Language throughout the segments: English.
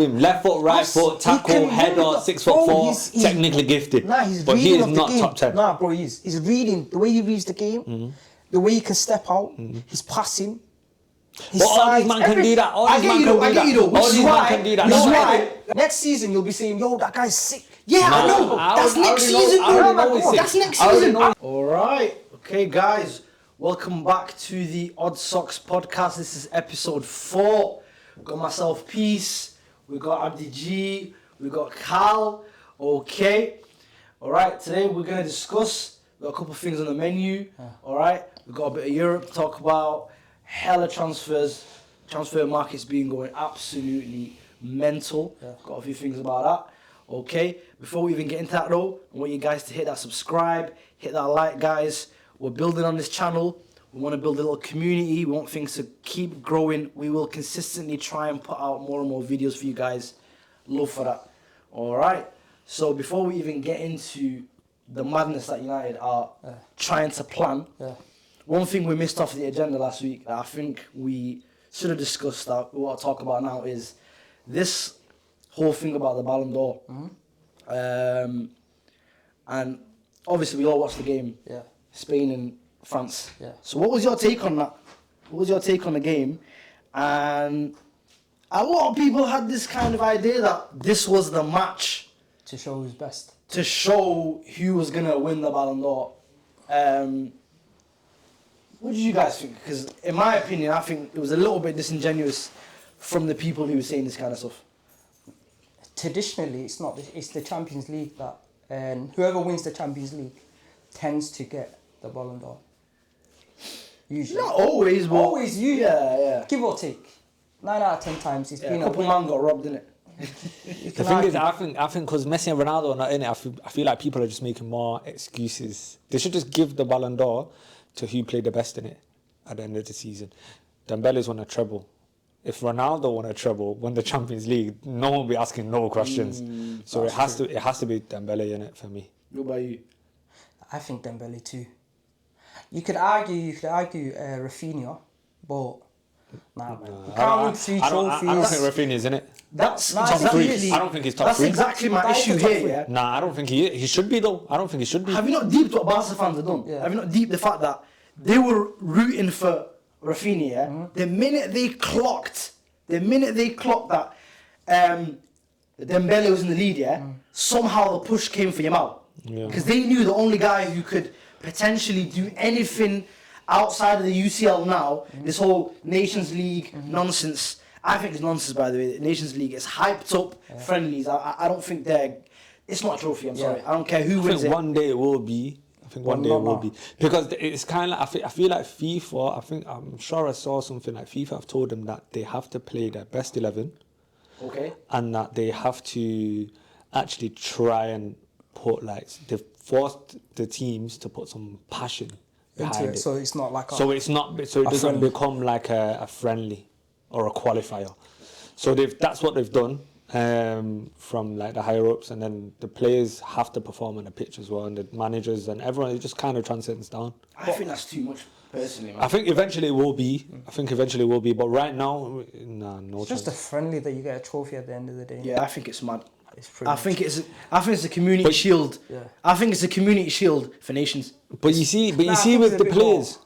him left foot, right foot, tackle, header, 6'4", technically gifted. Nah, he's but he is not top 10. Nah, bro, he's reading the way he reads the game, the way he can step out, his passing. But all these man can do that. All these man can do that. All these man can do that. Which is why next season you'll be saying, "Yo, that guy's sick." Yeah, I know. That's next season, bro. That's next season. All right. Okay, guys. Welcome back to the Odd Socks podcast. This is episode 4. We've got myself, Peace. We got Abdi G. We got Cal. Okay. All right. Today we're going to discuss. We've got a couple of things on the menu. All right. We've got a bit of Europe to talk about. Hella transfers. Transfer market's been going absolutely mental. Got a few things about that. Okay. Before we even get into that though, I want you guys to hit that subscribe, hit that like, guys. We're building on this channel. We want to build a little community. We want things to keep growing. We will consistently try and put out more and more videos for you guys. Love for that. All right. So before we even get into the madness that United are trying to plan, one thing we missed off the agenda last week that I think we should have discussed that we want to talk about now is this whole thing about the Ballon d'Or. And obviously we all watched the game. Spain and France. So what was your take on that? What was your take on the game? And a lot of people had this kind of idea that this was the match to show who's best. To show who was going to win the Ballon d'Or. What did you guys think? Because in my opinion, I think it was a little bit disingenuous from the people who were saying this kind of stuff. Traditionally, it's the Champions League that, and whoever wins the Champions League tends to get the Ballon d'Or. Usually. Not always, but... Always, yeah. Give or take. 9 out of 10 times it's been a couple man got robbed, didn't it? The thing is, I think because Messi and Ronaldo are not in it, I feel like people are just making more excuses. They should just give the Ballon d'Or to who played the best in it at the end of the season. Dembele's won a treble. If Ronaldo won a treble, won the Champions League, no one will be asking no questions. So it has to be Dembele in it for me. What about you? I think Dembele too. You could argue Rafinha, but nah, man. You can't win 3 trophies. I don't think Rafinha's in it. That's top 3. I don't think he's top 3. That's exactly my issue here. Yeah? Nah, I don't think he should be though. I don't think he should be. Have you not deeped what Barca fans have done? Have you not deeped the fact that they were rooting for Rafinha? The minute they clocked that Dembele was in the lead, somehow the push came for Yamal. Because they knew the only guy who could potentially do anything outside of the UCL now, this whole Nations League nonsense. I think it's nonsense, by the way. The Nations League is hyped up friendlies. I don't think it's not a trophy, I'm sorry. I don't care who wins it. One day it will be. One day it will be. Because it's kind of like, I feel like FIFA, I'm sure I saw something like FIFA have told them that they have to play their best 11. Okay. And that they have to actually try and put they've forced the teams to put some passion behind it. So it's not like so it doesn't become like a friendly or a qualifier. So that's what they've done from the higher ups, and then the players have to perform on the pitch as well, and the managers and everyone. It just kind of transcends down. I think that's too much, personally, man. I think eventually it will be. But right now, nah, no it's chance. just a friendly that you get a trophy at the end of the day. Yeah, I think it's mad. I think it's a community shield. I think it's a community shield for nations. But you see with the players,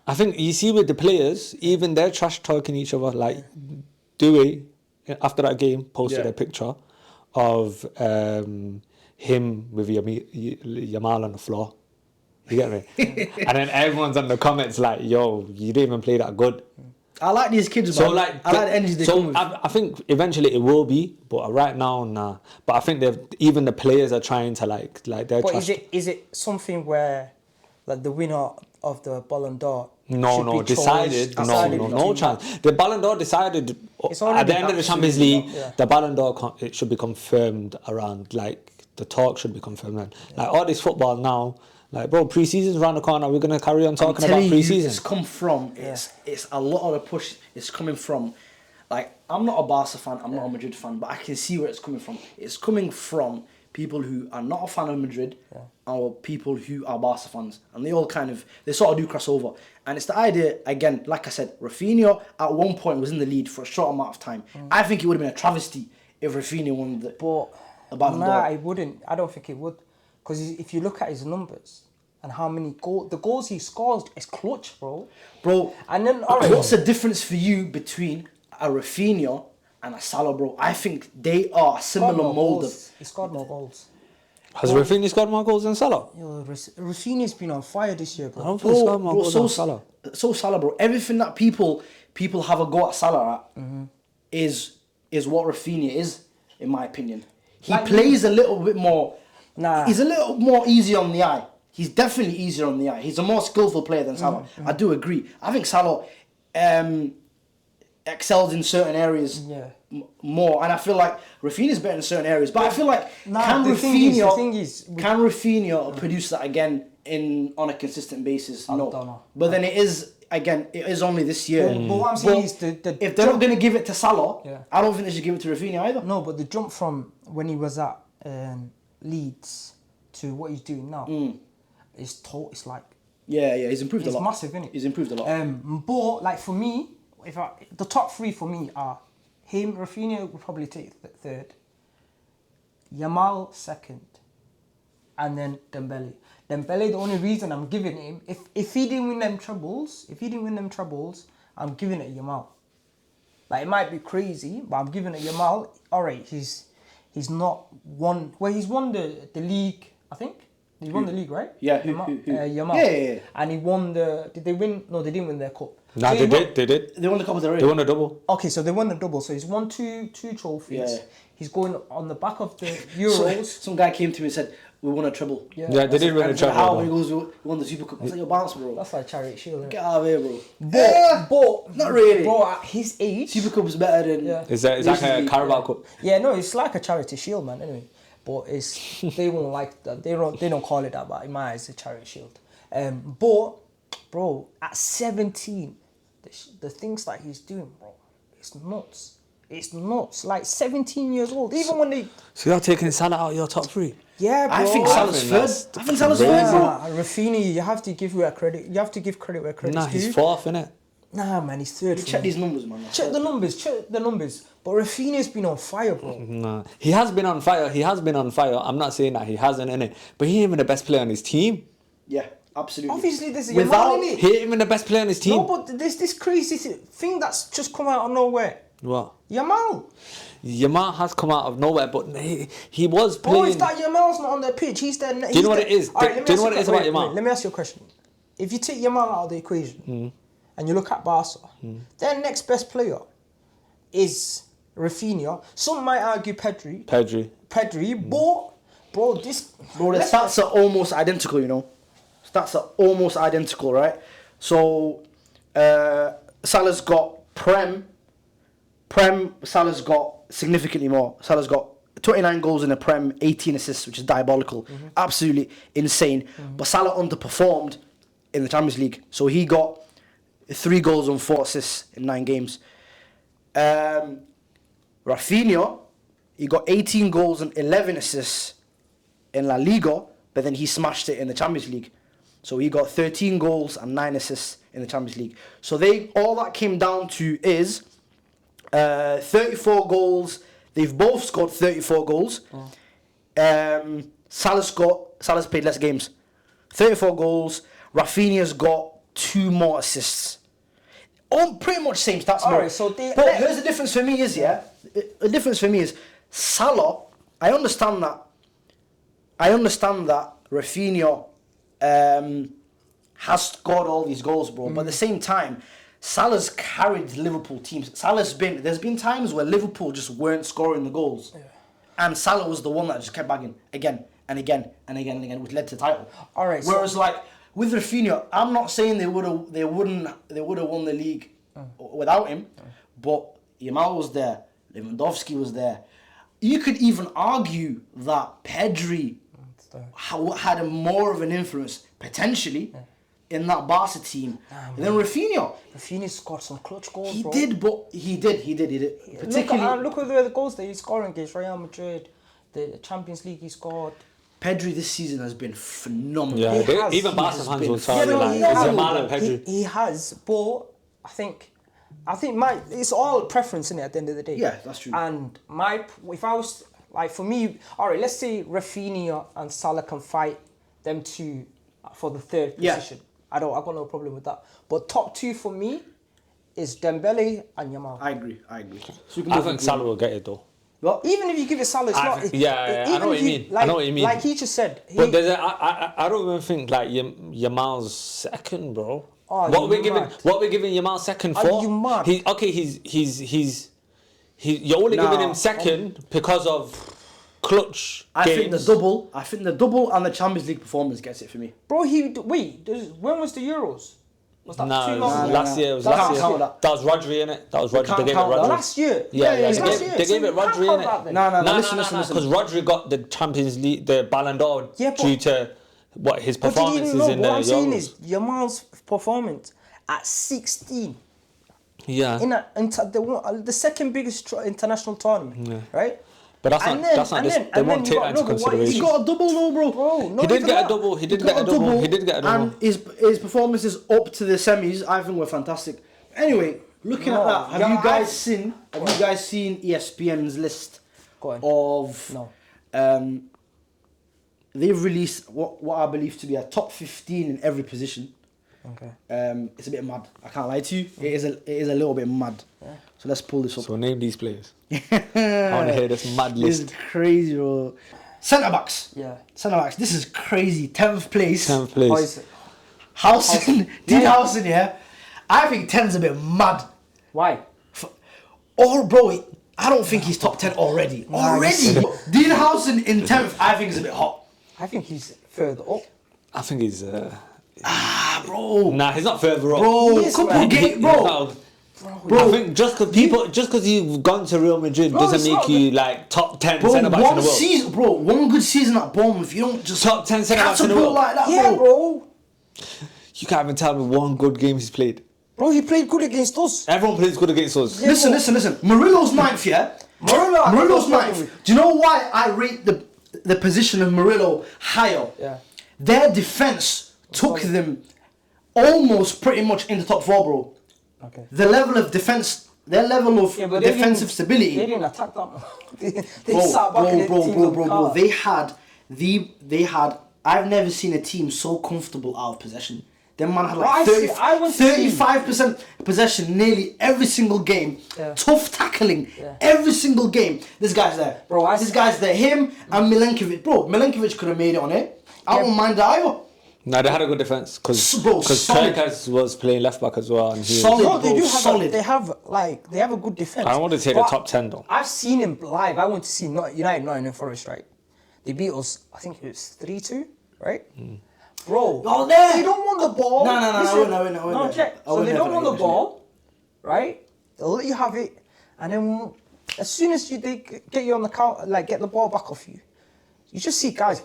I think you see with the players, even they're trash talking each other. Like Dewey, after that game, posted a picture of him with Yamal on the floor. You get me? And then everyone's on the comments like, "Yo, you didn't even play that good." I like these kids, man. I like the energy they come with. I think eventually it will be, but right now, nah. But I think even the players are trying to they're. But is it something where the winner of the Ballon d'Or? No, decided. No chance. The Ballon d'Or decided at the end of the Champions League. The Ballon d'Or it should be confirmed around the talk should be confirmed. All this football now. Bro, pre-season's around the corner. We're gonna carry on talking about pre-season. It's come from. It's a lot of the push. It's coming from. I'm not a Barca fan. I'm not a Madrid fan, but I can see where it's coming from. It's coming from people who are not a fan of Madrid, or people who are Barca fans, and they sort of do cross over. And it's the idea, again, like I said, Rafinha at one point was in the lead for a short amount of time. I think it would have been a travesty if Rafinha won the Ballon d'Or. it wouldn't. I don't think it would, because if you look at his numbers and how many the goals he scores is clutch, bro. And then what's the difference for you between a Rafinha and a Salah, bro? I think they are similar mold. He scored more goals. Has Rafinha scored more goals than Salah? Yo, Rafinha's been on fire this year, bro. I don't think he's scored more goals than Salah. So Salah, bro. Everything that people have a go at Salah at is what Rafinha is, in my opinion. He plays a little bit more. He's a little more easy on the eye. He's definitely easier on the eye. He's a more skillful player than Salah. I do agree. I think Salah excels in certain areas more, and I feel like Rafinha's better in certain areas. But I feel like can Rafinha produce that again on a consistent basis? No. Don't know. But then it is only this year. But what I'm saying is if they're not going to give it to Salah, I don't think they should give it to Rafinha either. No, but the jump from when he was at Leeds to what he's doing now is it's like he's improved a lot. It's massive, isn't it? He's improved a lot. But like for me, the top three for me are him. Rafinha would probably take third, Yamal second, and then Dembele. Dembele, the only reason I'm giving him, if he didn't win them trebles, I'm giving it Yamal. Like it might be crazy, but I'm giving it Yamal. All right, he's not won. Well, he's won the league, I think. He won the league, right? Yeah. Yamal. Yeah. And he won Did they win? No, they didn't win their cup. Nah, so they did. They won the Copa del Rey. They won a double. Okay, so they won the double. So he's won two trophies. Yeah. He's going on the back of the Euros. Some guy came to me and said, "We won a treble." Yeah, they did win a treble. How he goes, "We won the Super Cup." I was like, "Your bounce, bro." That's like Charity Shield. Get out of here, bro. But not really. Bro, at his age, Super Cup is better than. Yeah. Is that like a Carabao Cup? Yeah, no, it's like a Charity Shield, man. Anyway, but they won't like that. They don't call it that, but in my eyes, it's a Charity Shield. But bro, at 17. The things that he's doing, bro, it's nuts. It's nuts. Like 17 years old. Even when they... So you're taking Salah out of your top three? Yeah, bro. I think Salah's third. I think Salah's third, bro. Rafinha, you have to give credit. You have to give credit where credit's due. Nah, he's fourth, innit? Nah, man, he's third. Check these numbers, man. Check the numbers. But Rafinha's been on fire, bro. Nah. He has been on fire. I'm not saying that he hasn't, innit? But he ain't even the best player on his team. Yeah. Absolutely. Obviously, there's a Yamal in it. He ain't even the best player on his team. No, but there's this crazy thing that's just come out of nowhere. What? Yamal has come out of nowhere, but he was playing. Bro, it's that Yamal's not on the pitch. He's there. Do you know what it is? Do you know what it is about Yamal? Let me ask you a question. If you take Yamal out of the equation and you look at Barca, their next best player is Rafinha. Some might argue Pedri, but bro, the stats are almost identical, you know. Stats are almost identical, right? So, Salah's got Prem, Salah's got significantly more. Salah's got 29 goals in the Prem, 18 assists, which is diabolical. Absolutely insane. But Salah underperformed in the Champions League. So he got 3 goals and 4 assists in 9 games. Rafinha, he got 18 goals and 11 assists in La Liga, but then he smashed it in the Champions League. So he got 13 goals and 9 assists in the Champions League. So all that came down to is 34 goals. They've both scored 34 goals. Salah's played less games. 34 goals. Rafinha's got 2 more assists. All pretty much same stats. Alright, so but here's the difference for me is, the difference for me is Salah, I understand that Rafinha has scored all these goals, bro. But at the same time, Salah's carried Liverpool teams. There's been times where Liverpool just weren't scoring the goals. Yeah. And Salah was the one that just kept bagging again and again and again and again, which led to the title. Alright. Whereas like with Rafinha, I'm not saying they would have won the league without him, but Yamal was there, Lewandowski was there. You could even argue that Pedri had more of an influence potentially in that Barca team than Rafinha. Rafinha scored some clutch goals. He bro. did, but he did. Particularly, look at the goals that he's scoring against Real Madrid, the Champions League he scored. Pedri this season has been phenomenal. Yeah, even Barca fans will tell you like Yamal and Pedri. He has, but I think it's all preference in it at the end of the day. Yeah, that's true. And if I was like for me, all right, let's say Rafinha and Salah can fight them two for the third position. I got no problem with that. But top two for me is Dembele and Yamal. I agree. So I think Salah will get it though. Well, Even if you give it Salah, it's not. I know what you mean. I know what you mean. Like he just said. But I don't even think like Yamal's second, bro. Oh, what we're mad. giving Yamal second Are for? you mad? You're only giving him second because of clutch I games. think the double and the Champions League performance gets it for me. Bro, when was the Euros? Was that too long ago? Last year. It was That last can't year. count that. That was Rodri, innit? That was Rodri. can't They gave it count that. Rodri. Last year. Yeah. it's last year. They gave So it you can't Rodri, count innit? that then. No, listen. Because Rodri got the Champions League, the Ballon d'Or due to what his But performances did you know in the what I'm saying Euros. is Yamal's performance at 16 Yeah. in the second biggest international tournament, right? But that's not this. They won't take that into He consideration. got a double though, bro. Bro, no, He did even get that. a double. He did Got get a double. And his performances up to the semis, I think, were fantastic. Anyway, looking at that, have you guys seen ESPN's list Go on. of? No. They've released what I believe to be a top 15 in every position. Okay. It's a bit mad. I can't lie to you. It is a little bit mad. Yeah. So let's pull this up. So name these players. I want to hear this mad This is list. crazy, bro. Centre backs. Yeah. Centre backs. This is crazy. 10th place. 10th How place. is it? Howson. Dean Howson, yeah. I think 10's a bit mad. Why? Bro, I don't think he's top 10 already. Dean Howson in 10th, I think is a bit hot. I think he's further up. I think he's. Bro. Nah, he's not further up. Bro, Yes, couple man. games, bro. I think just because you've gone to Real Madrid doesn't it's make not you like top 10 Bro, centre backs in the world. season, bro, one good season at Bournemouth, you don't just Top 10 centre backs in the catapult world. like that, Yeah, bro. You can't even tell me one good game he's played. Bro, he played good against us. Everyone plays good against us. Yeah. Listen. Murillo's 9th, yeah? Murillo's 9th. Do you know why I rate the position of Murillo higher? Yeah. Their defence took them almost pretty much in the top 4, bro. Okay. The level of defence, their level of Yeah, but they defensive didn't- stability. They didn't attack that much. They sat back in the teams on the Bro. car. They had. I've never seen a team so comfortable out of possession. Them man had Well, like I went to see- 35% possession nearly every single game. Yeah. Tough tackling Yeah. every single game. This guy's there. Bro, this guy's there. Him and Milenkovic. Bro, Milenkovic could have made it on it. I won't mind that either. No, they had a good defence because Solid. Kirkaz was playing left back as well. And he Solid. No, they bro, do have solid. they have a good defense. I don't want to say the top 10 though. I've seen him live. I went to see United Nottingham Forest, right? They beat us. I think it was 3-2, right? Bro, Oh, there. they don't want the ball. No, I Listen, wouldn't. No, check. I So wouldn't they don't have want the it, ball, right? They'll let you have it, and then as soon as they get you on the count, like get the ball back off you, you just see guys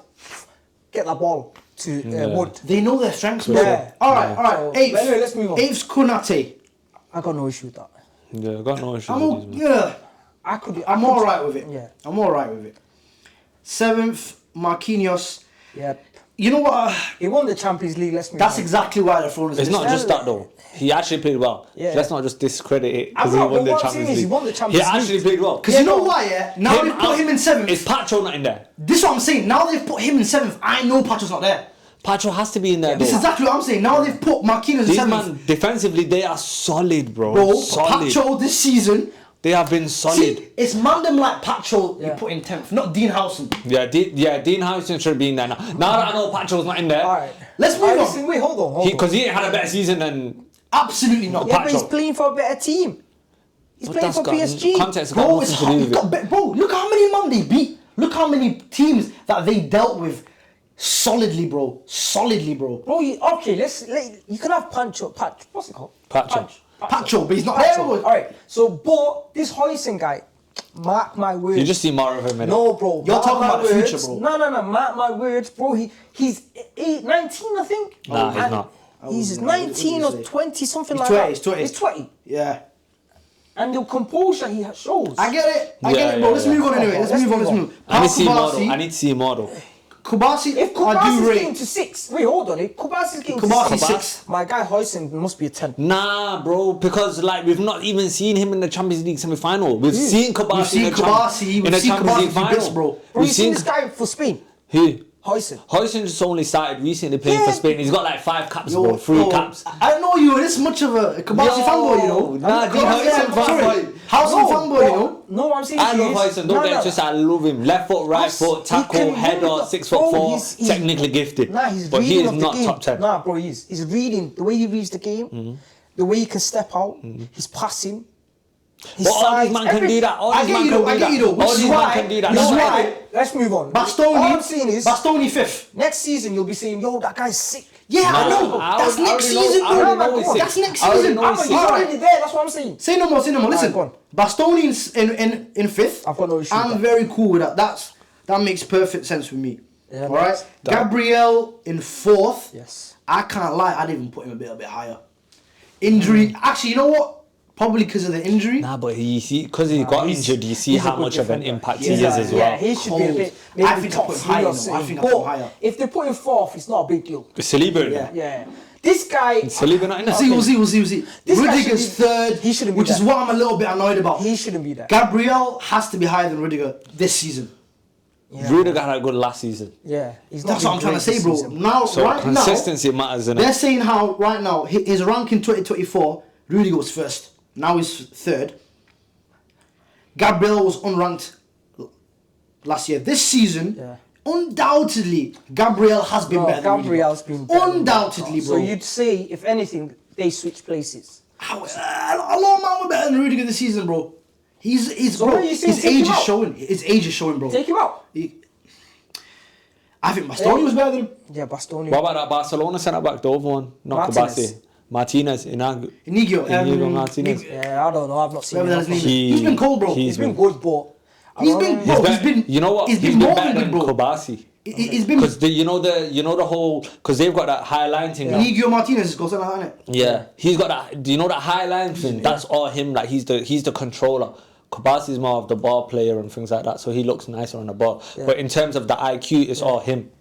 get that ball to Wood. They know their strengths, bro. Yeah. All right. So, Eighth. but anyway, let's move on. 8th's Konate. I got no issue with that. Yeah, I got no issues with these, man. Yeah. I'm all right with it. Yeah. I'm all right with it. 7th, Marquinhos. Yeah. You know what? He won the Champions League. Let's move That's on. exactly why they're throwing us. It's not just that though. He actually played well. Yeah. Let's not just discredit it I'm because he not- won but the what I'm saying Champions is League. he won the Champions He actually League. played well. Because you know why, yeah? Now they've put him in 7th. Is Pacho not in there? This is what I'm saying. Now they've put him in 7th. I know Pacho's not there. Pacho has to be in there This is though. exactly what I'm saying. Now they've put Marquinhos in These 7th. man, defensively, they are solid, bro. Bro, Solid. Pacho this season. They have been solid. See, it's mandem like Pacho you Yeah. put in 10th, not Dean Howson. Dean Howson should be in there now. Now that I know Pacho's not in there, All right. Let's move All right, on. listen, wait, hold on. because he ain't had a better season than. Absolutely not. Yeah, but he's Pacho. playing for a better team. He's But playing that's for got PSG. context. Got Bro, it's nothing hard. to do with it. Bro, look how many man they beat. Look how many teams that they dealt with solidly, bro. Solidly, bro. Bro, you can have Pancho. What's it called? Pacho. Pacho, but he's not there. All right. So, but this Hoyson guy, mark my words. You just see more of him in No, bro. You're mark talking my about the future, words. bro. No. Mark my words, bro. He's 19, I think. Nah, he's And not. He's What did you 19 or say? 20, something He's like 20, that. he's 20. He's 20. Yeah. And the composure he shows. I get it, bro. Let's move on anyway. Let's move on. I need to see model. I need to see model. Kubasi, If I do Kubasi's rate. getting to 6, wait, hold on. If Kubasi's getting to Kubasi 6, 6. my guy Huijsen must be a 10. Nah, bro, because like we've not even seen him in the Champions League semi-final. We've seen Kubasi in the Champions League final, bro. Bro, you've seen this guy for Spain? Who? Huijsen. Huijsen just only started recently playing for Spain. He's got like 5 caps, bro. 3 caps. I don't know you were this much of a Kubasi fanboy, you know. Nah, dude, Huijsen fanboy. Housing fanboy, you know. No, I'm saying I love Huijsen. Don't get just I love him. Left foot, right foot, tackle, header, 6'4", technically gifted. Nah, he's but he reading is of the not game. top 10. Nah, bro, he's reading the way he reads the game, the way he can step out, his passing. But all these man can do that. All I these get man you though, I can do get you that. though. All these man can do that. This is No, why. Let's move on. All I'm saying is, Bastoni 5th. next season you'll be saying, yo, that guy's sick. Yeah, I know. I That's already next know- season, I already bro. know he's sick. That's next I already season. know he's He's sick. already there, that's what I'm saying. Say no more. Listen, go on. Bastoni in 5th. I've got no issue with I'm that. very cool with that. That makes perfect sense with me. Yeah, all right. makes- Gabriel in 4th. Yes. I can't lie. I'd even put him a bit higher. Injury. Actually, you know what? Probably because of the injury. Nah, but you see, because he got injured, you see he's a how good much of an defender. impact he is as well. Yeah, he should be a bit, I maybe think I top put him 3 higher, or though. I something. think I put him But higher. if they put him 4th, it's not a big deal. Saliba in Yeah, there. yeah. This guy, Saliba not in there. We'll see. This guy Rudiger's should be- 3rd, he shouldn't be which is there. what I'm a little bit annoyed about. he shouldn't be there. Gabriel has to be higher than Rudiger this season. Rudiger had a good last season. Yeah, he's That's not what I'm trying to been say, great bro. this season. Now, So right now, consistency matters, innit? they're saying how right now his rank in 2024, Rudiger was 1st. Now he's 3rd. Gabriel was unranked last year. This season, Yeah. undoubtedly, Gabriel has been better than Rudiger. Gabriel's been better. Undoubtedly, So bro. you'd say, if anything, they switch places. A lot of man were better than Rudiger this season, bro. He's So bro. what are you saying, His take age him is out? showing. His age is showing, bro. Take him out. I think Bastoni was better than him. Yeah, Bastoni. What about that Barcelona centre back, the other one? Not Martinez. Kubasi. Martinez. Inigo. Inigo. Martinez. Yeah, I don't know. I've not seen Whatever him. that his name is. He's been cold, bro. He's been good, but He's been, bro. He's been. You know what? He's been better more than than bro. Kubasi. He's been. Because you know the whole, because they've got that high line thing. now. Inigo Martinez goes on, isn't it? Yeah, he's got that. Do you know that high line thing? That's all him. Like he's the controller. Kubasi's more of the ball player and things like that, so he looks nicer on the ball. Yeah. But in terms of the IQ, it's all him.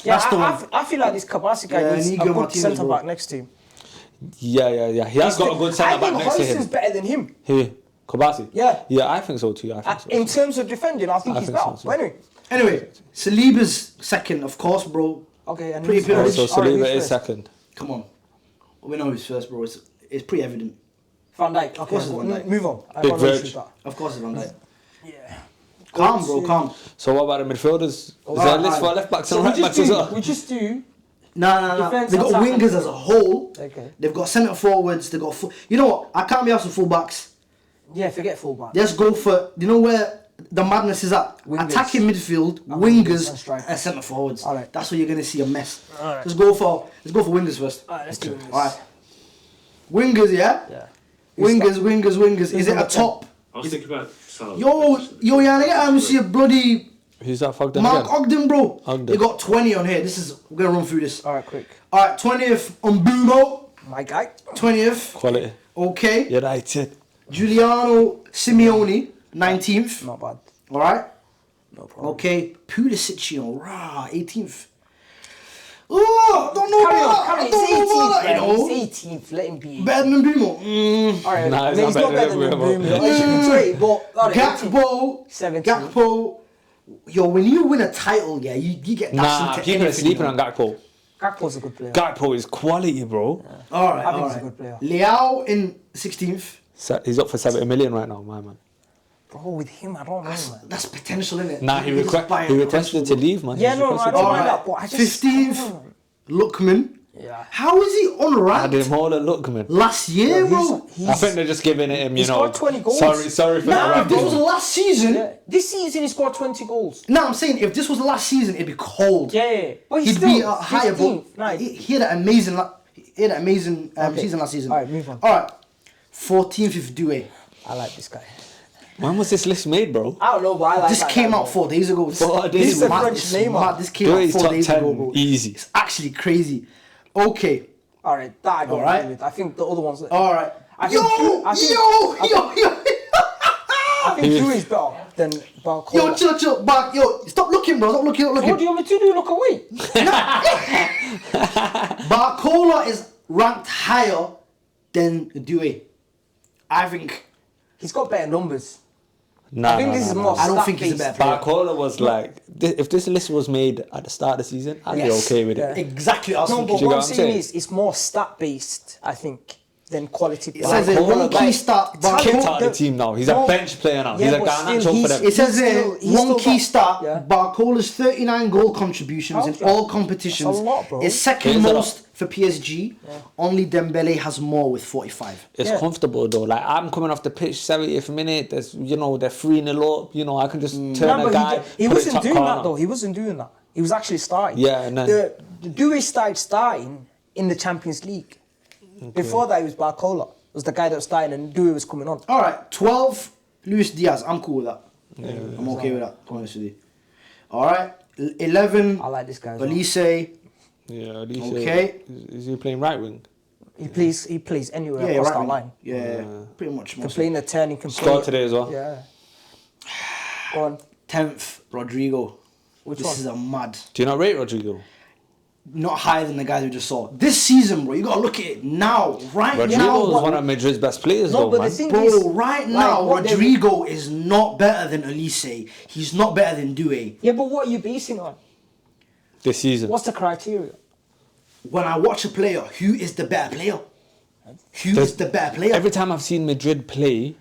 yeah, That's the one. I feel like this Kabasi guy Yeah, needs a Inigo good Martinez, centre bro. back next to him. Yeah. He has got a good centre back next to I think Huijsen's him. better than him. Who? Kubasi? Yeah. Yeah, I think so too. I think so. In terms of defending, I think I he's think better. so, But anyway, Anyway, Saliba's 2nd, of course, bro. okay. And Pretty who's good. first? So Alright, Saliba who's is first? second. Come on. We know who's first, bro. It's pretty evident. Van Dijk. Okay, course it's Van Dijk. move on. I Big got no Virg. issue with that. Of course, it's Van Dijk. Yeah. Calm, bro, calm. So what about the midfielders? Is Alright, there a list for alright. left backs So and right backs as well? we just do. Nah. Defense, They've got attack, and- wingers as a whole. Okay. Theve got centre forwards. They've got. You know what? I can't be asked for full backs. Yeah, forget fullback. Let's go for. You know where the madness is at? Wingers. Attacking midfield, And wingers, and strikers. and centre forwards. Alright. That's where you're gonna see a mess. Alright. Let's go for wingers first. Alright, let's do this. Alright. Wingers, yeah. Yeah. Wingers. Is it a number 10? top? I was thinking about Salah. Yo, yeah, I see a bloody Who's that fucked up Mark again? Ogden, bro. Ogden. They got 20 on here. We're gonna run through this. Alright, quick. Alright, 20th Mbumo. My guy. 20th. Quality. Okay. United. Giuliano Simeone, 19th. Not bad. Alright. No problem. Okay. Pulisic, 18th. Oh, don't know Carry about on, carry on. that. Don't know about that, you know. He's 18th. Let him be. Better than Mbumo. Alright, Nah, I mean, he's not better than Bruno. Bruno. He should be 20, but alright, 18th. Gakpo. 17th. Gakpo. Yo, when you win a title, yeah, you get Nah, dashed into people are anything, sleeping you on know. Gakpo. Gakpo's a good player. Gakpo is quality, bro. Alright, I think he's a alright. good player. Leao in 16th. He's up for 70 million right now, my man. Bro, with him, I don't know, man. That's potential, innit? Nah, he He's buying requested to leave, man. Yeah, He's no, I requested don't to mind leave. that, but I just... 15th, Lookman. Yeah. How is he I unranked did more than Lookman. last year, bro? I think they're just giving it him, He you know. scored 20 goals. Sorry for Nah, if this was interrupting. the last season, Yeah. This season he scored 20 goals. nah, I'm saying if this was the last season, it'd be cold. Yeah. But he's He'd still be higher, 15th. but Nah, he had an amazing, Okay. season last season. Alright, move on. Alright, 14th is Doué. I like this guy. When was this list made, bro? I don't know, but I like This that came guy, out bro. 4 days ago. 4 days He's a ago. French Neymar. This came out Doué's 4 top days 10, ago, bro. easy. It's actually crazy. Okay. Alright, that I don't Alright. agree with. I think the other ones... Alright. I think- Yo! I think Dewey's better than Barcola. Yo, chill, back. Yo, stop looking, bro. Stop looking. What do you want me to do? Look away. Barcola is ranked higher than Dewey. I think. He's got better numbers. Nah, I think this is more. I don't think he's a better player. Barcola was like, if this list was made at the start of the season, I'd be okay with it. Exactly. I was No, thinking. but you what get I'm what I'm saying saying? is, it's more stat based, I think, than quality. It says Barcola, one key stat. Kicked out of the team now. He's a bench player now. Yeah, He's a but Garnacho still, for them. It says he's one still key got- stat. yeah. Barcola's 39 goal contributions in That's all right. competitions That's a lot, bro. is second It is a most for PSG. Only Dembele has more with 45. It's Yeah. comfortable though. Like I'm coming off the pitch 70th minute. There's they're 3-0 up. I can just turn No, a but guy. he put it wasn't top doing corner. that though. He wasn't doing that. He was actually starting. Yeah, and then- the Dewey starting in the Champions League. Before that, it was Barcola. Was the guy that was starting, and Dewey was coming on. All right, 12, Luis Diaz. I'm cool with that. I'm okay with that, to be honest with you. All right, 11, I like this guy as well. Elise. Yeah, at least, Okay. Is he playing right wing? He plays anywhere Yeah, across right that wing. line. Yeah, pretty much. He can Mostly. play in the turn. He can play. Scored today as well. Yeah. Go on. 10th, Rodrigo. Which this one? is a mad. Do you not rate Rodrigo? Not higher than the guys we just saw. This season, bro, you gotta look at it now, right Rodrigo now. is one of Madrid's best players No, though, but man. the thing Bro, is, right like, now, what they- Rodrigo is not better than Elise. He's not better than Doué. Yeah, but what are you basing on? This season. What's the criteria? When I watch a player, who is the better player? Who is the better player? Every time I've seen Madrid play,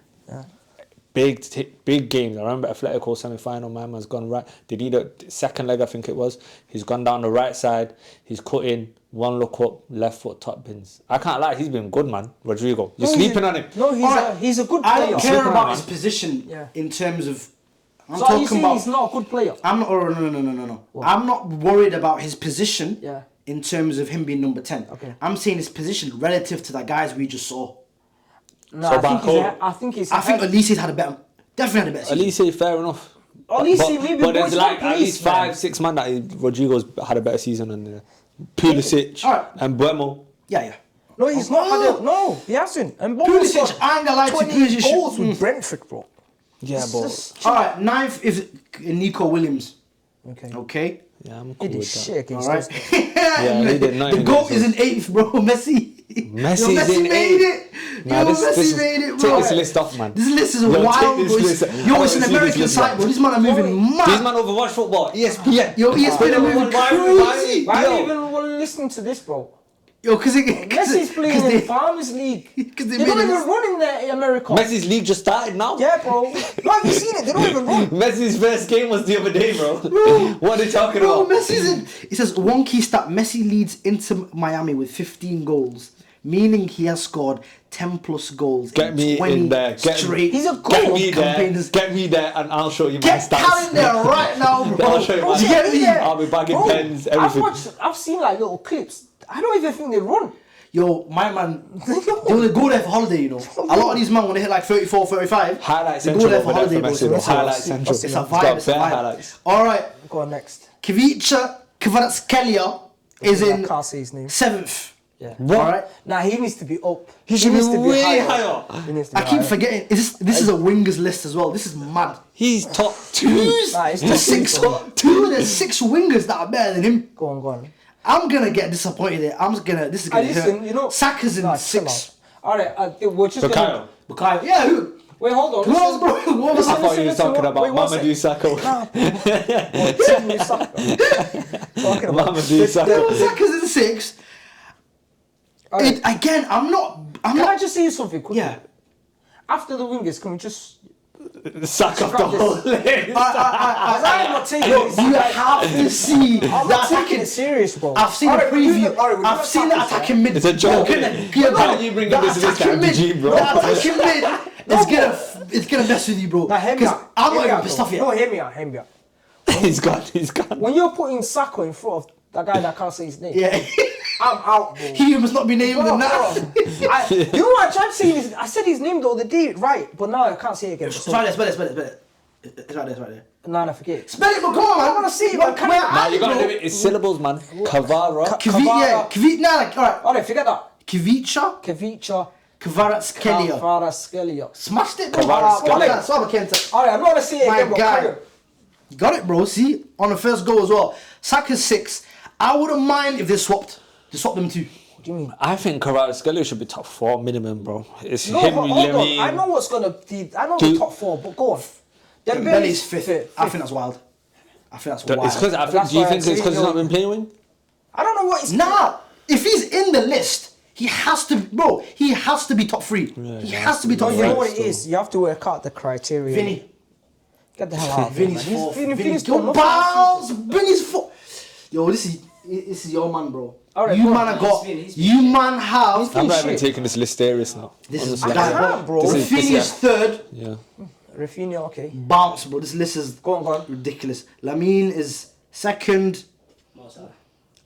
big games. I remember Atletico semi-final. My man's gone right. They did a second leg, I think it was. He's gone down the right side. He's cut in. One look up, left foot top bins. I can't lie. He's been good, man. Rodrigo. You're sleeping on him. No, Alright, he's a good I player. don't care Sleeping about on, his man. position Yeah. in terms of. I'm So are you talking saying about. he's not a good player? I'm not. Oh, no. I'm not worried about his position. Yeah. In terms of him being number 10. Okay. I'm saying his position relative to the guys we just saw. No, So I think Barcola- he's. I think Elise had a better. Definitely had a better season. Elise, fair enough. Elise, but, maybe, but but there's it's like not at least police, man. 5-6 man that Rodrigo's had a better season than Pulisic Alright. and Buemo. Yeah. No, he's not had a. No, he hasn't. And Bomo's Pulisic, got I ain't gonna lie to 20 Pulisic. goals with Brentford, bro. Yeah, It's but just- All right, 9th is Nico Williams. Okay. Okay. yeah, I'm He cool did with that. shit against All us. right. Yeah, he did nothing The goal against is us. in 8th, bro. Messi. Messi Yo, is Messi in made 8th. it. Nah, Yo, this Messi is, made it, take bro. this list off, man. This list is Yo, wild, take bro. this It's- list. Yo, I it's an wanna see American this site, list, bro. These man are moving These mad. man overwatch football. ESPN. Yo, ESPN are moving crazy. Why Yo. are you even listening to this, bro? Yo, because Messi's playing in Farmers League. Because They they don't made even us. run in there in America. Messi's league just started now. Yeah, bro. No, have you seen it? They don't even run. Messi's first game was the other day, bro. What are they talking Bro, about? Messi's in. It says one key stat: Messi leads Inter Miami with 15 goals, meaning he has scored 10 plus goals. Get in me 20 in there. Straight. He's a Get goal me there. campaigns. Get me there, and I'll show you my Get stats. Cal in there right now, bro. I'll show you my Do you get me? I'll be bagging Bro, pens, everything. I've seen like little clips. I don't even think they run. Yo, my man, they want to go there for holiday, you know. A lot of these men, when they hit like 34, 35, Highlight they go central there over for there holiday, for bro. Messi, So though. it's Highlight a central. It's a It's got vibe, it's a bare vibe. highlights. All right, Go on next. Kvaratskhelia Kvaratskhelia is I in can't say his name. 7th. Yeah. What? All right. Nah, he needs to be up. He should needs be to way higher. He needs to be I keep higher. forgetting. This is a wingers list as well. This is mad. He's top 2. Nah, he's top Six, two, bro. two of the 6 wingers that are better than him. Go on. I'm gonna get disappointed here. This is gonna Listen, hurt. you know. Saka's in Nah, chill 6. out. All right, we're just Bukayo. gonna. Bukayo. Yeah, who? Wait, hold on. Who else, bro? What was I thought you were listen, talking wait, about one Mamadou sec. Sakho. Talking about Mamadou Sakho. Saka's in 6. Alright. Again, I'm Can not. I just say something quickly? Yeah. After the wingers, can we just? Sack off the Scrap this. whole list. I'm not taking Yo, this. you have to see I'm the not taking attacking. it serious, bro. I've seen Alright, the we do preview. the- alright, we do I've seen the tactics, attacking mid. It's a joke, Yo, innit? yeah, Why bro, are you bringing the this list attacking to mid, MDG, bro? The attacking mid it's gonna mess with you, bro. Now, hear me 'Cause out. I'm Hear not me even out, pissed though. off yet. No, hear me out. He's gone. When you're putting Sacco in front of that guy that can't say his name, Yeah. I'm out, bro. He must not be named Bro, in that. you know what? I tried saying his. I said his name the other day, right? But now I can't say it again. So, Spell it. It's right there. nah, I forget. Spell it, but come on, man. I wanna see it, man. Can Where I- Nah, are you gotta bro? do it. It's syllables, man. Kavara. Nah, like, alright. Alright, forget that. Kvicha, Kvaratskhelia. Kvaratskhelia. Smashed it, bro. Kvaratskhelia. Alright, I'm not gonna say it My again, but guy. carry on. Got it, bro. See, on the first goal as well. Saka's 6. I wouldn't mind if they swapped. They swapped them too. What do you mean? I think Kvaratskhelia should be top 4 minimum, bro. It's No, him, hold on. Lemmy. I know what's gonna be. I know Dude. the top 4, but go on. Dembele's 5th. I think that's wild. I think that's wild. It's because I think. That's Do you why think I'm it's because he's saying, not been playing wing? I don't know what it's. Nah, if he's in the list, he has to, bro. He has to be top 3. Yeah, he he has has to be to top No, 3. you know what it is. You have to work out the criteria. Vinny. Get the hell out of here, Vinny's man. 4th. Vinny's Yo, done nothing. Bounce. Vinny's 4th. Yo, this is your man, bro. Alright, you go man on. have got. He's You man have. I'm not even shit. taking this list serious now. This is Honestly. I can't, bro. This is- Rafinha's 3rd. Yeah. Rafinha, okay. Bounce, bro. This list is Go on. ridiculous. Lamine is 2nd.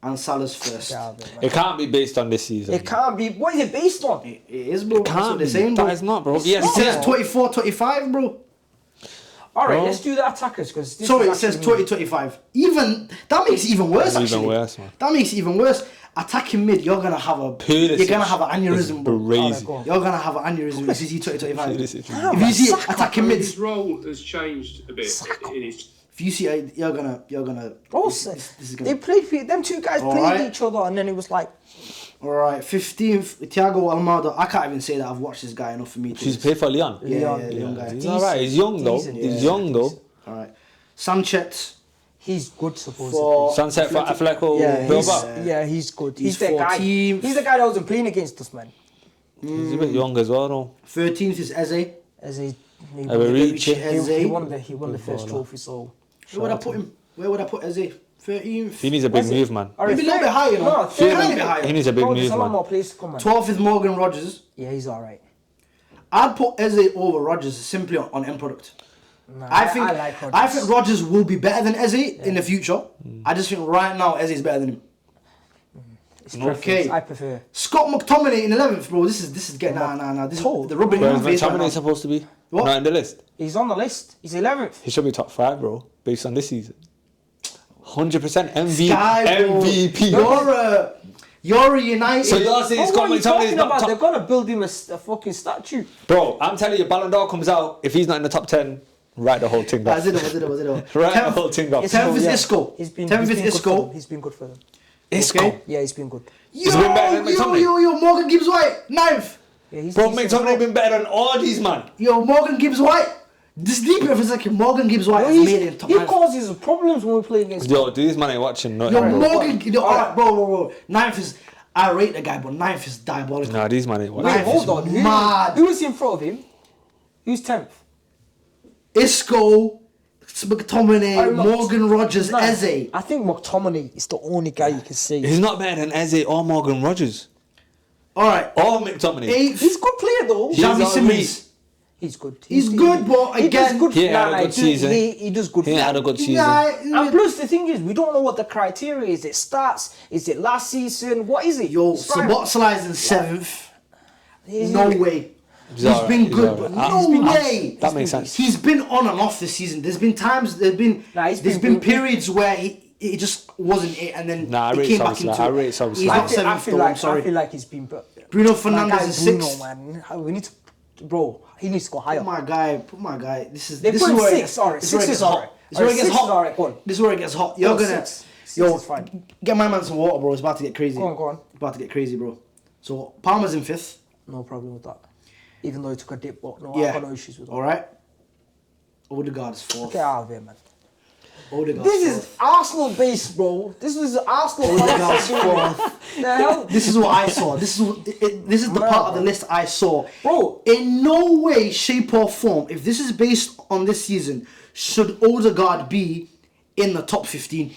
And Salah's 1st. Get out of it, man. It can't be based on this season. It can't be. What is it based on? It is, bro. That's what Can't they're be. saying, bro. That is not, bro. Yes, It says yeah. 24, 25, bro. Alright, Bro. let's do the attackers because Sorry, it says 20, 25. Even that makes it even worse. That's even Actually, worse, man. that makes it even worse. Attacking mid, you're gonna have Pulisic you're gonna have an aneurysm, bro. Crazy. go on. You're gonna have an aneurysm if you see 20, 25. Pulisic. If you see attacking mid, His role has changed a bit in his. if you see you're gonna. Bro, this is they gonna. played. Them two guys played Alright. each other, and then it was like, All right, 15th, Thiago Almada. I can't even say that I've watched this guy enough for me to. She's played for Leon. Yeah, Leon. the young guy. He's alright. He's young though. Decent, He's yeah. young though. All right, Sanchez he's good supposedly. for Sunset for Atletico Yeah, Bilbao. he's good. He's He's the guy. 14th. He's the guy that wasn't playing against us, man. He's a bit young as well though. 13th is Eze. As he Eze. won the first trophy. So Where would I put him? Where would I put Eze? 13th. He needs a big move, man. Maybe a little bit higher, you know. No, A little bit higher. He needs a big Bro, there's move, a lot man. more places to come, man. 12th is Morgan Rogers. Yeah, he's alright. I'd put Eze over Rogers simply on end product. Nah, I think like Rodgers. I think Rogers will be better than Eze in the future. I just think right now Eze is better than him. It's preference. Okay. I prefer. Scott McTominay in 11th, bro. This is getting nah. This is Told. the rubbing Where in is my face right McTominay now. supposed to be? What? Not in the list. He's on the list. He's 11th. He should be top 5, bro, based on this season. 100% MVP. Guy, bro, MVP. You're a United. So you're saying What Scott are you McTominay is talking not about? They're top? gonna build him a fucking statue. Bro, I'm telling you, Ballon d'Or comes out. If he's not in the top 10, write the whole thing off. Was it? Write the whole thing off. 10th is Isco. He's been 10th he's is been good for Isco. them. He's been good for them. Isco. Okay. Yeah, he's been good. He's been better than McTominay. Yo, Morgan Gibbs White, 9th. Yeah, he's Bro, decent. McTominay been better than all these, man. Yo, Morgan Gibbs White. Just deep here for a second. Morgan Gibbs White has made it in top He 9. causes problems when we play against. Yo, these man ain't watching nothing, Yo, bro. Morgan, alright, bro. 9th is, I rate the guy, but 9th is diabolical. Nah, these man ain't watching. Wait, hold on. Mad. Who is in front of him? Who's 10th? Isco, McTominay, I'm not- Morgan Rogers, Nah, Eze. I think McTominay is the only guy you can see. He's not better than Eze or Morgan Rogers. Alright, Or McTominay. 8th, He's a good player though. He's Xavi alright. Simmons. He's good. He's good, but he does again- good. He had a Nah, good season. He does good. He had a good season. And plus, the thing is, we don't know what the criteria is. It starts. Is it last season? What is it? Yo, It's fine. Sabotslai's in 7th. He's- No way. He's He's alright, been he's good, alright. but no way. That makes sense. He's been on and off this season. There's been times, there's been good. periods where he just wasn't it, and then Nah, I he rate came back Szoboszlai. into I it. rate Szoboszlai. He's I not feel, I 7th feel though, like I'm sorry. I feel like he's been. Bruno My Fernandes guy is Bruno, 6th. man. We need to, bro. He needs to go higher. Put my guy. This is They this put is him where it 6th, gets- alright. this is where it 6th gets is hot. alright. This is where it gets 6th is hot. alright, go on. This is where it gets hot. You're Go on, gonna 6th. 6th yo is fine. get my man some water, bro. It's about to get crazy. Go on. It's about to get crazy, bro. So Palmer's in 5th. No problem with that. Even though he took a dip, but no, Yeah. I've got no issues with that. All right. Odegaard's 4th. Get out of here, man. Odegaard's This 4th. is Arsenal based, bro. This is Arsenal. Odegaard's 4th. The hell, This is what I saw. This is the part of the list I saw. Bro. In no way, shape or form, if this is based on this season, should Odegaard be in the top 15.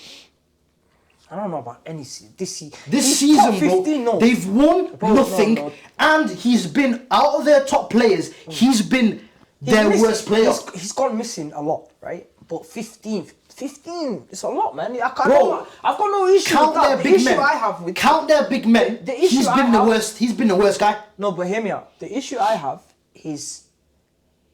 I don't know about any this season. This He's top season, bro, 15, no. they've won Bro, nothing, no. and he's been out of their top players. He's been He's their missing- worst player. He's gone missing a lot, right? But 15, it's a lot, man. I can't. Bro, I've got no issue Count with that. their The big issue men. I have with Count their big men. The issue He's I been the have- worst. He's been the worst guy. No, but hear me out. The issue I have is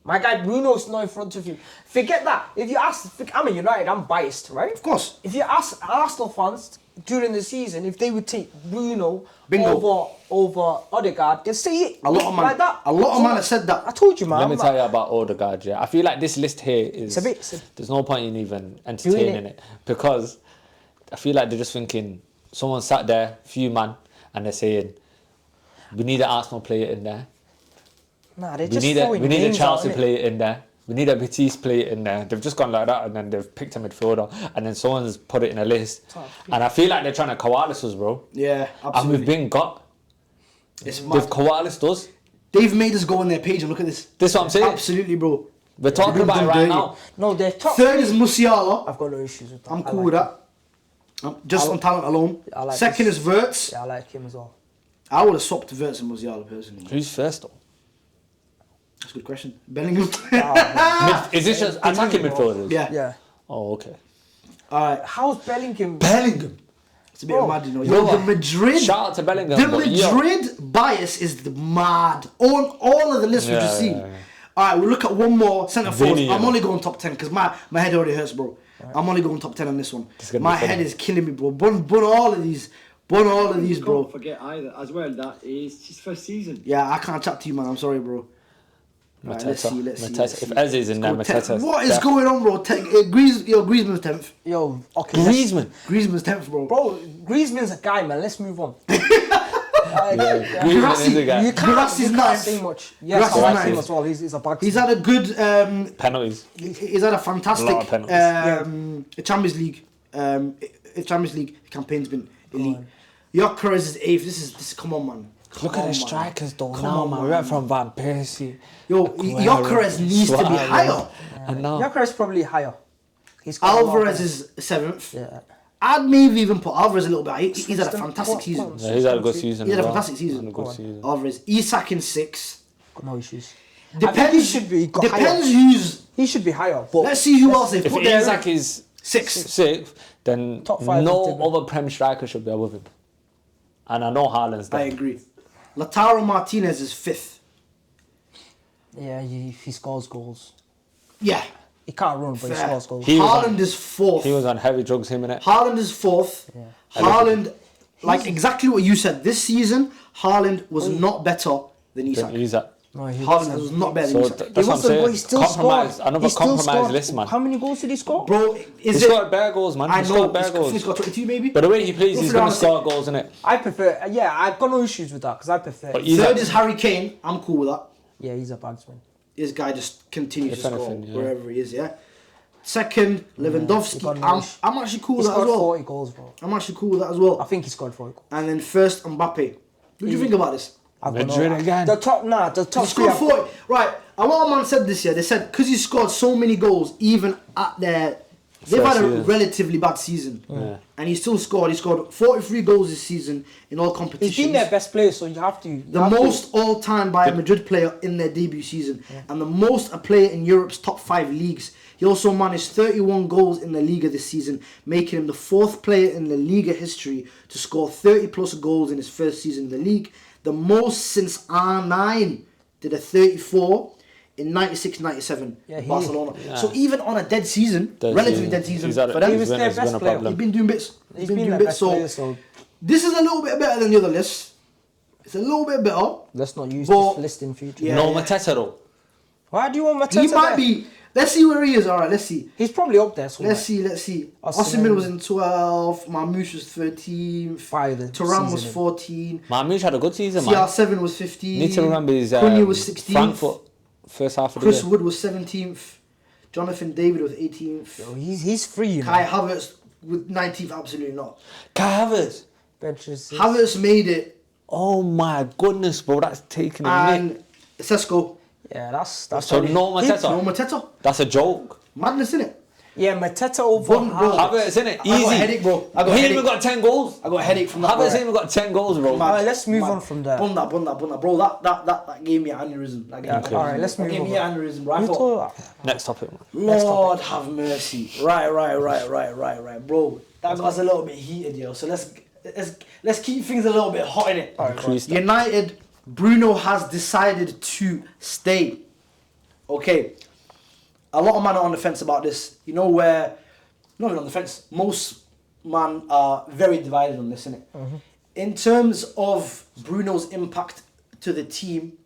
my guy Bruno's not in front of you. Forget that. If you ask, I'm a United, I'm biased, right? Of course. If you ask Arsenal fans, during the season, if they would take Bruno Bingo. over Odegaard, they'd say it A lot of man, like that. a lot of man have said that. I told you, man. Let me tell you about Odegaard, yeah. I feel like this list here is... there's no point in even entertaining it. Because I feel like they're just thinking... Someone sat there, few man, and they're saying, we need an Arsenal player in there. Nah, they're We just need throwing a names out, Chelsea innit? player in there. We need a Batiste player in there. They've just gone like that, and then they've picked a midfielder, and then someone's put it in a list. And I feel like they're trying to koalas us, bro. Yeah, And absolutely. we've been got. It's They've mad. koalas us. They've made us go on their page and look at this. This is what I'm saying. Absolutely, bro. We're talking about it right now. No, they're top. Third is Musiala. I've got no issues with that. I'm I cool like with him. that. Just on talent alone. I like Second this. is Wirtz. Yeah, I like him as well. I would have swapped Wirtz and Musiala personally. Who's first though? That's a good question. Bellingham. Is this just attacking midfielders? Yeah. Yeah. Oh, okay. Alright. How's Bellingham? Bellingham. It's a bit Bro, mad, you know. you know The what? Madrid. Shout out to Bellingham. The but yo- Madrid bias is the mad. On all of the lists we've just seen. yeah. Alright, we'll look at one more centre forward. Vinny, I'm yeah. only going top 10 because my head already hurts, bro. I'm only going top 10 on this one. It's gonna My be funny. head is killing me, bro. Bun all of these. Bun all of these, bro. Don't forget either, as well, that is his first season. Yeah, I can't chat to you, man. I'm sorry, bro. Right, let's see. Mateta. If Eze's in there, Go 10th. Mateta. What is going on, bro? Griezmann's 10th. Yo, okay. Griezmann. Griezmann's 10th, bro. Bro, Griezmann's a guy, man. Let's move on. Griezmann is a guy. You can't Guirassi's say ninth. much. Yes, Guirassi's I like him ninth. as well. He's a bug. He's had a good. Penalties. He's had a fantastic A lot of penalties. Champions League. Champions League campaign's been elite. Gyökeres is 8th. This is come on, man. Look Come at the on, strikers though Come now, on, man. We went from Van Persie. Yo, Gyökeres needs to be Suarez, higher. And now Gyökeres probably higher. He's got a lot Alvarez of- is 7th. Yeah. I'd maybe even put Alvarez a little bit high. He's had a fantastic season. yeah, he's had a good season. He had a as well. fantastic season. Had a good season. Alvarez. Isak in 6th. Got no issues. I Depends. think he should be got Depends higher. who's. He should be higher. But Let's see who else they If put there. Isak is 6th. sixth, then Top five no is different. other Prem striker should be above him. And I know Haaland's I there. agree. Lautaro Martinez is 5th. yeah, he scores goals. Yeah. He can't run, but he Fair. scores goals. He was Haaland on- is 4th. He was on heavy drugs, him innit? Haaland is 4th. Haaland, like exactly what you said. This season, Haaland was not better than Isak. Isak. No, he Haaland was not better than So Isak. that's He what I'm wasn't, but saying. he still Compromise. scored. Another He still compromise scored. list, man. How many goals did he score? Bro, He is scored it? bare goals, man. I He know. scored bare He's goals. got 22 maybe. But the way he plays, he's Roughly going around to score goals, innit? I prefer. Yeah, I've got no issues with that because I prefer. But he's Third a- is Harry Kane. I'm cool with that. Yeah, he's a bagsman. This guy just continues If to score anything, yeah. wherever he is, yeah. Second, Lewandowski. he got no issue. I'm actually cool He with that as scored well. 40 goals, bro. I'm actually cool with that as well. I think he scored 40 goals. And then first, Mbappe. What do you think about this? I've got Madrid no, again. The top, the top He three. scored 40. Right, a lot of man said this year. They said because he scored so many goals, even at their, they've First had a season. relatively bad season, Yeah. and he still scored. He scored 43 goals this season in all competitions. He's been their best player, so you have to. The most all-time by a Madrid player in their debut season, and the most a player in Europe's top 5 leagues. He also managed 31 goals in the Liga this season, making him the 4th player in the Liga history to score 30-plus goals in his first season in the league. The most since R9 did a 34 in 96-97 Yeah, in he- Barcelona. Yeah. So even on a dead season, relatively dead season He's had for a- them, He was their it's been best a player. he's problem. been doing bits. He's been been doing their bits. best So player, so this is a little bit better than the other lists. It's a little bit better. let's not use But- this list in future. Yeah. No Mateta though. Why do you want Mateta He might there? be. Let's see where he is. All right, let's see. He's probably up there somewhere. Let's see. Osimhen. Osimhen was in 12th. Marmoush was 13th. Fire the Thuram was season in. 14. Marmoush had a good season, man. CR7 was 15. Need to remember his Cunha was 16th. Frankfurt first half of the Chris year. Wood was 17th. Jonathan David was 18th. Yo, he's free, you know. Kai Havertz with 19th, absolutely not. Kai Havertz. Benches. Havertz made it. Oh my goodness, bro. That's taking a minute. And Sesko. Yeah, that's So probably- no Mateta. No Mateta. That's a joke. Madness, innit? Yeah, Mateta over Bro, Haaland. Havertz, innit? I got a Easy. headache, bro. I got a He ain't headache. even got 10 goals. I got a headache from that. Havertz ain't bro. even got 10 goals, bro. Alright, let's move on from there. Bun that. Bro, that gave me an aneurysm. That gave me an Okay. Alright, let's that move gave on. me an aneurysm, bro. I You thought, talk- Next topic, man. Lord have mercy. Right. Bro, that got us a little bit heated, yo. So let's keep things a little bit hot in it. Increase that. United, Bruno has decided to stay. Okay. A lot of men are on the fence about this. You know where, not even on the fence, most man are very divided on this, innit? In terms of Bruno's impact to the team,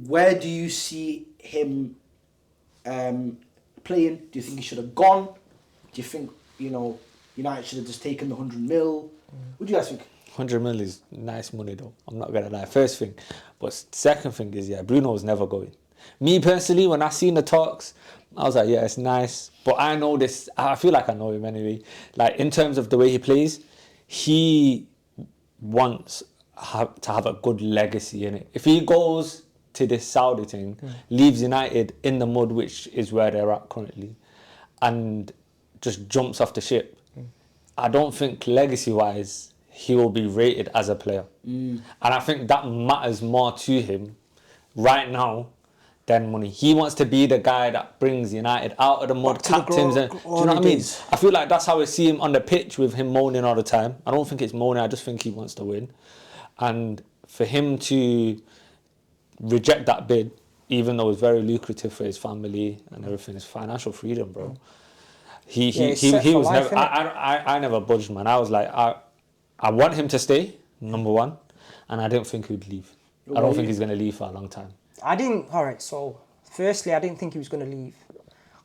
where do you see him playing? Do you think he should have gone? Do you think, United should have just taken the 100 mil? What do you guys think? 100 mil is nice money though, I'm not gonna lie, first thing. But second thing is, Bruno was never going. Me personally, when I seen the talks, I was like, yeah, it's nice. But I know this, I feel like I know him anyway. Like, in terms of the way he plays, he wants to have a good legacy in it. If he goes to this Saudi thing, leaves United in the mud, which is where they're at currently, and just jumps off the ship, I don't think legacy-wise he will be rated as a player. And I think that matters more to him right now than money. He wants to be the guy that brings United out of the mud, captains. Do you know what I mean? I feel like that's how I see him on the pitch, with him moaning all the time. I don't think it's moaning, I just think he wants to win. And for him to reject that bid, even though it's very lucrative for his family and everything, it's financial freedom, bro. He was life, never. I never budged, man. I was like, I want him to stay, number one, and I didn't think he'd leave. I don't think he's going to leave for a long time. So firstly, I didn't think he was going to leave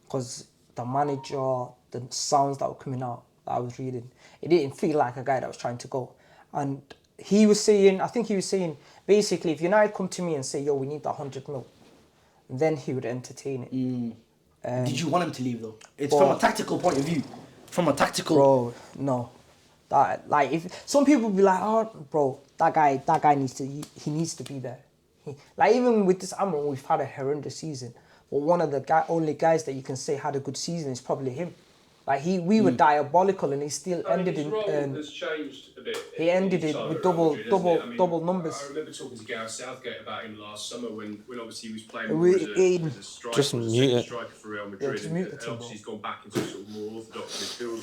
because the manager, the sounds that were coming out that I was reading, it didn't feel like a guy that was trying to go. And he was saying, basically, if United come to me and say, yo, we need that 100 mil, then he would entertain it. Did you want him to leave though? It's from a tactical point of view. Bro, no. If some people be like, oh, bro, that guy needs to be there. Even with this Amram, we've had a horrendous season. But one of the only guys that you can say had a good season is probably him. We were diabolical, and he still ended his in. role has changed a bit. He ended it with double numbers. I remember talking to Gareth Southgate about him last summer when obviously he was playing as a striker, just mute it. Striker for Real Madrid, and obviously he's gone back into sort of more orthodox midfield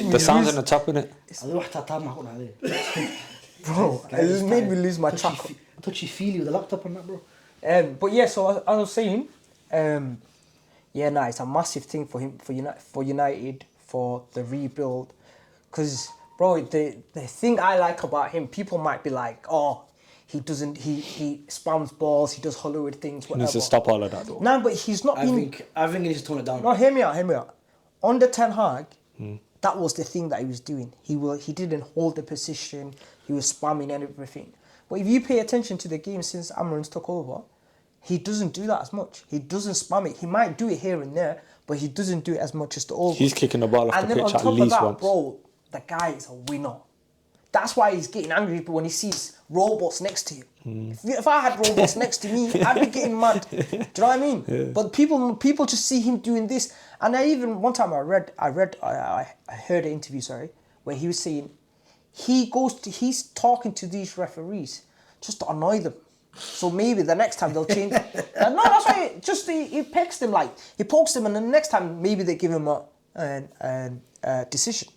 role. The sound's on the top, innit? Bro, it just made me lose my track. Touchy-feely with the laptop on that, bro. But yeah, so as I was saying, it's a massive thing for him, for United, for the rebuild. Because, bro, the thing I like about him, people might be like, oh, he spams balls, he does Hollywood things, whatever. He needs to stop all of that, though. No, but he's not been... I think he needs to tone it down. No, hear me out. Under Ten Hag, that was the thing that he was doing. He didn't hold the position, he was spamming and everything. But if you pay attention to the game since Amarin's took over, he doesn't do that as much. He doesn't spam it. He might do it here and there, but he doesn't do it as much as the old. He's kicking the ball off the pitch at least once. And then on top of that, bro, the guy is a winner. That's why he's getting angry when he sees robots next to him. If I had robots next to me, I'd be getting mad. Do you know what I mean? Yeah. But people just see him doing this. And one time I heard an interview, where he was saying he's talking to these referees just to annoy them. So maybe the next time they'll change. No, that's why he pecks them, he pokes them, and the next time maybe they give him a decision.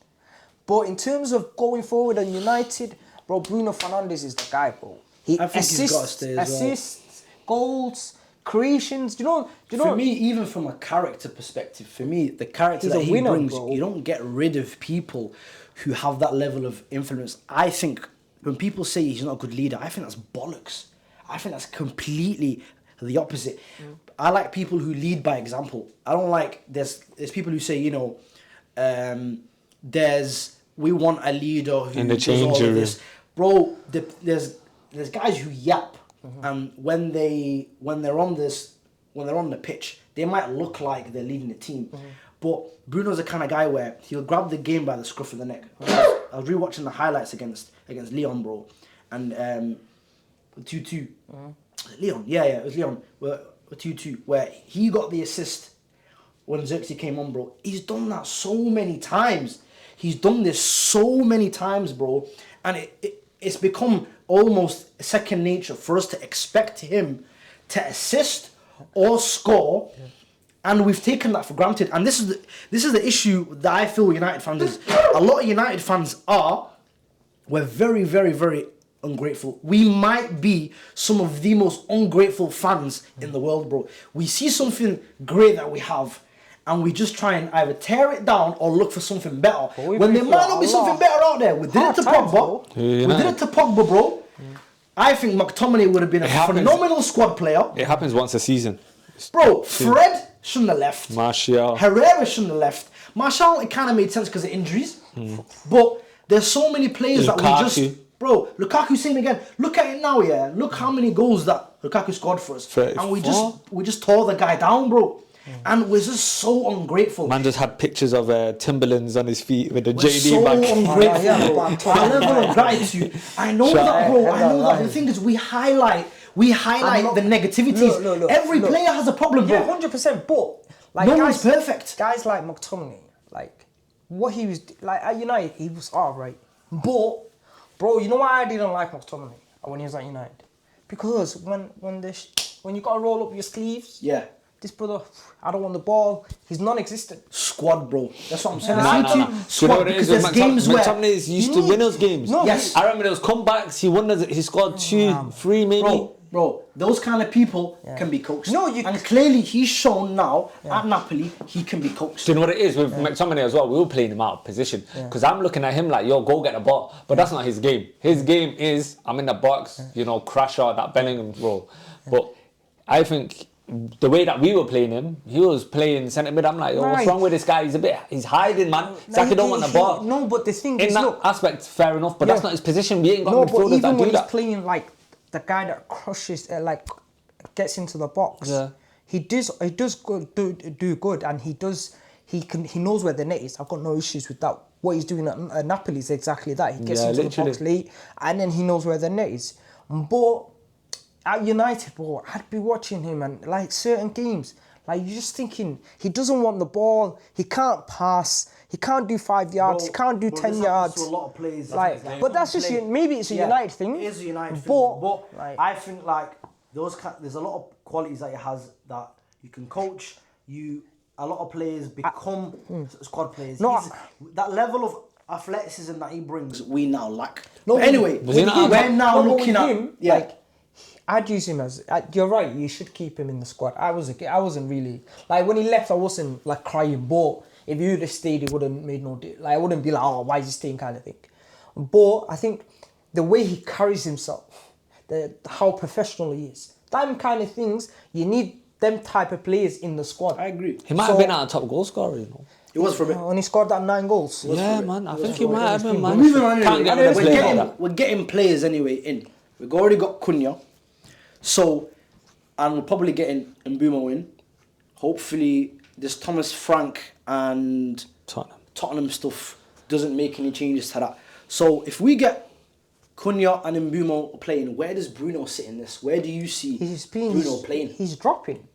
But in terms of going forward on United, bro, Bruno Fernandes is the guy, bro. I think he's got to stay as well. Assists, goals, creations. Do you know? For me, even from a character perspective, the character that he brings, bro. You don't get rid of people who have that level of influence. I think when people say he's not a good leader, I think that's bollocks. I think that's completely the opposite. I like people who lead by example. I don't like there's people who say, we want a leader who does all of this. Bro, there's guys who yap, and when they're on the pitch, they might look like they're leading the team. But Bruno's the kind of guy where he'll grab the game by the scruff of the neck. I was rewatching the highlights against Lyon, bro, and 2-2. Lyon, it was Lyon. 2-2, where he got the assist when Xerxes came on, bro. He's done that so many times. He's done this so many times, bro, and it's become almost second nature for us to expect him to assist or score. And we've taken that for granted. And this is the issue that I feel with United fans is. A lot of United fans we're very, very, very ungrateful. We might be some of the most ungrateful fans in the world, bro. We see something great that we have, and we just try and either tear it down or look for something better. we've When been there through might not be a something lot. better out there. We did it Hard to times, Pogba. bro. We did it to Pogba, bro. I think McTominay would have been a happens. phenomenal squad player. It happens once a season. Bro, Fred shouldn't have left. Martial. Herrera shouldn't have left. Martial, it kind of made sense because of injuries. But there's so many players that we just... Lukaku. Bro, Lukaku same again. Look at it now, yeah. Look how many goals that Lukaku scored for us. 34. And we just tore the guy down, bro. And we're just so ungrateful. Man just had pictures of Timberlands on his feet with the We're JD so bag. ungrateful, Yeah, bro. but Our level of gratitude. I know that, bro. I know that. The thing is, we highlight the negativities. Look, Every look. player has a problem, bro. Yeah, 100%. But like, No one's perfect. Guys like McTominay, like what he was like at United, he was alright. But bro, you know why I didn't like McTominay when he was at United? Because when you gotta roll up your sleeves, Yeah. this brother, I don't want the ball. He's non-existent. Squad, bro. That's what I'm saying. Nah, I nah, see nah. two Do you know squad what it because is? there's games where McTominay used you to need- win those games. No, Yes. I remember those comebacks. He won. He scored 2, 3 maybe. Bro, those kind of people can be coached. No, and clearly he's shown now at Napoli he can be coached. Do you know what it is with McTominay as well? We were playing him out of position because I'm looking at him like, yo, go get the ball. But that's not his game. His game is I'm in the box, crash out that Bellingham role. But I think the way that we were playing him, he was playing centre mid. I'm like, yo, what's Right. wrong with this guy? He's hiding, man. It's like he don't want the ball. No, but the thing In is, that look, aspect, fair enough. But that's not his position. We ain't got no, but midfielders even that when do he's that. playing like the guy that crushes, gets into the box, Yeah. he does do good, and he knows where the net is. I've got no issues with that. What he's doing at Napoli is exactly that. He gets into literally. the box late, and then he knows where the net is. But at United, bro, I'd be watching him and like certain games, like you're just thinking he doesn't want the ball, he can't pass, he can't do 5 yards, he can't do 10 yards. To a lot of players. Like, but that's just maybe it's a United thing. It is a United but, thing. But like, I think like there's a lot of qualities that he has that you can coach. A lot of players become squad players. No, That level of athleticism that he brings, we now lack. No, But anyway, Was he not- we're now looking at him, like, I'd use him as. You're right. You should keep him in the squad. I wasn't really like when he left. I wasn't like crying. But if he would have stayed, it wouldn't made no. Like I wouldn't be like, oh, why is he staying, kind of thing. But I think the way he carries himself, how professional he is, them kind of things. You need them type of players in the squad. I agree. He might have been our top goal scorer, It was for me. And he scored that 9 goals. Yeah, man. I think he might have been, man. We're moving on Can't anyway. get rid of We're players like getting, that. we're getting players anyway in. We've already got Cunha. So, and we're probably getting Mbumo in. Hopefully, this Thomas Frank and Tottenham stuff doesn't make any changes to that. So, if we get Cunha and Mbumo playing, where does Bruno sit in this? Where do you see Bruno playing? He's dropping.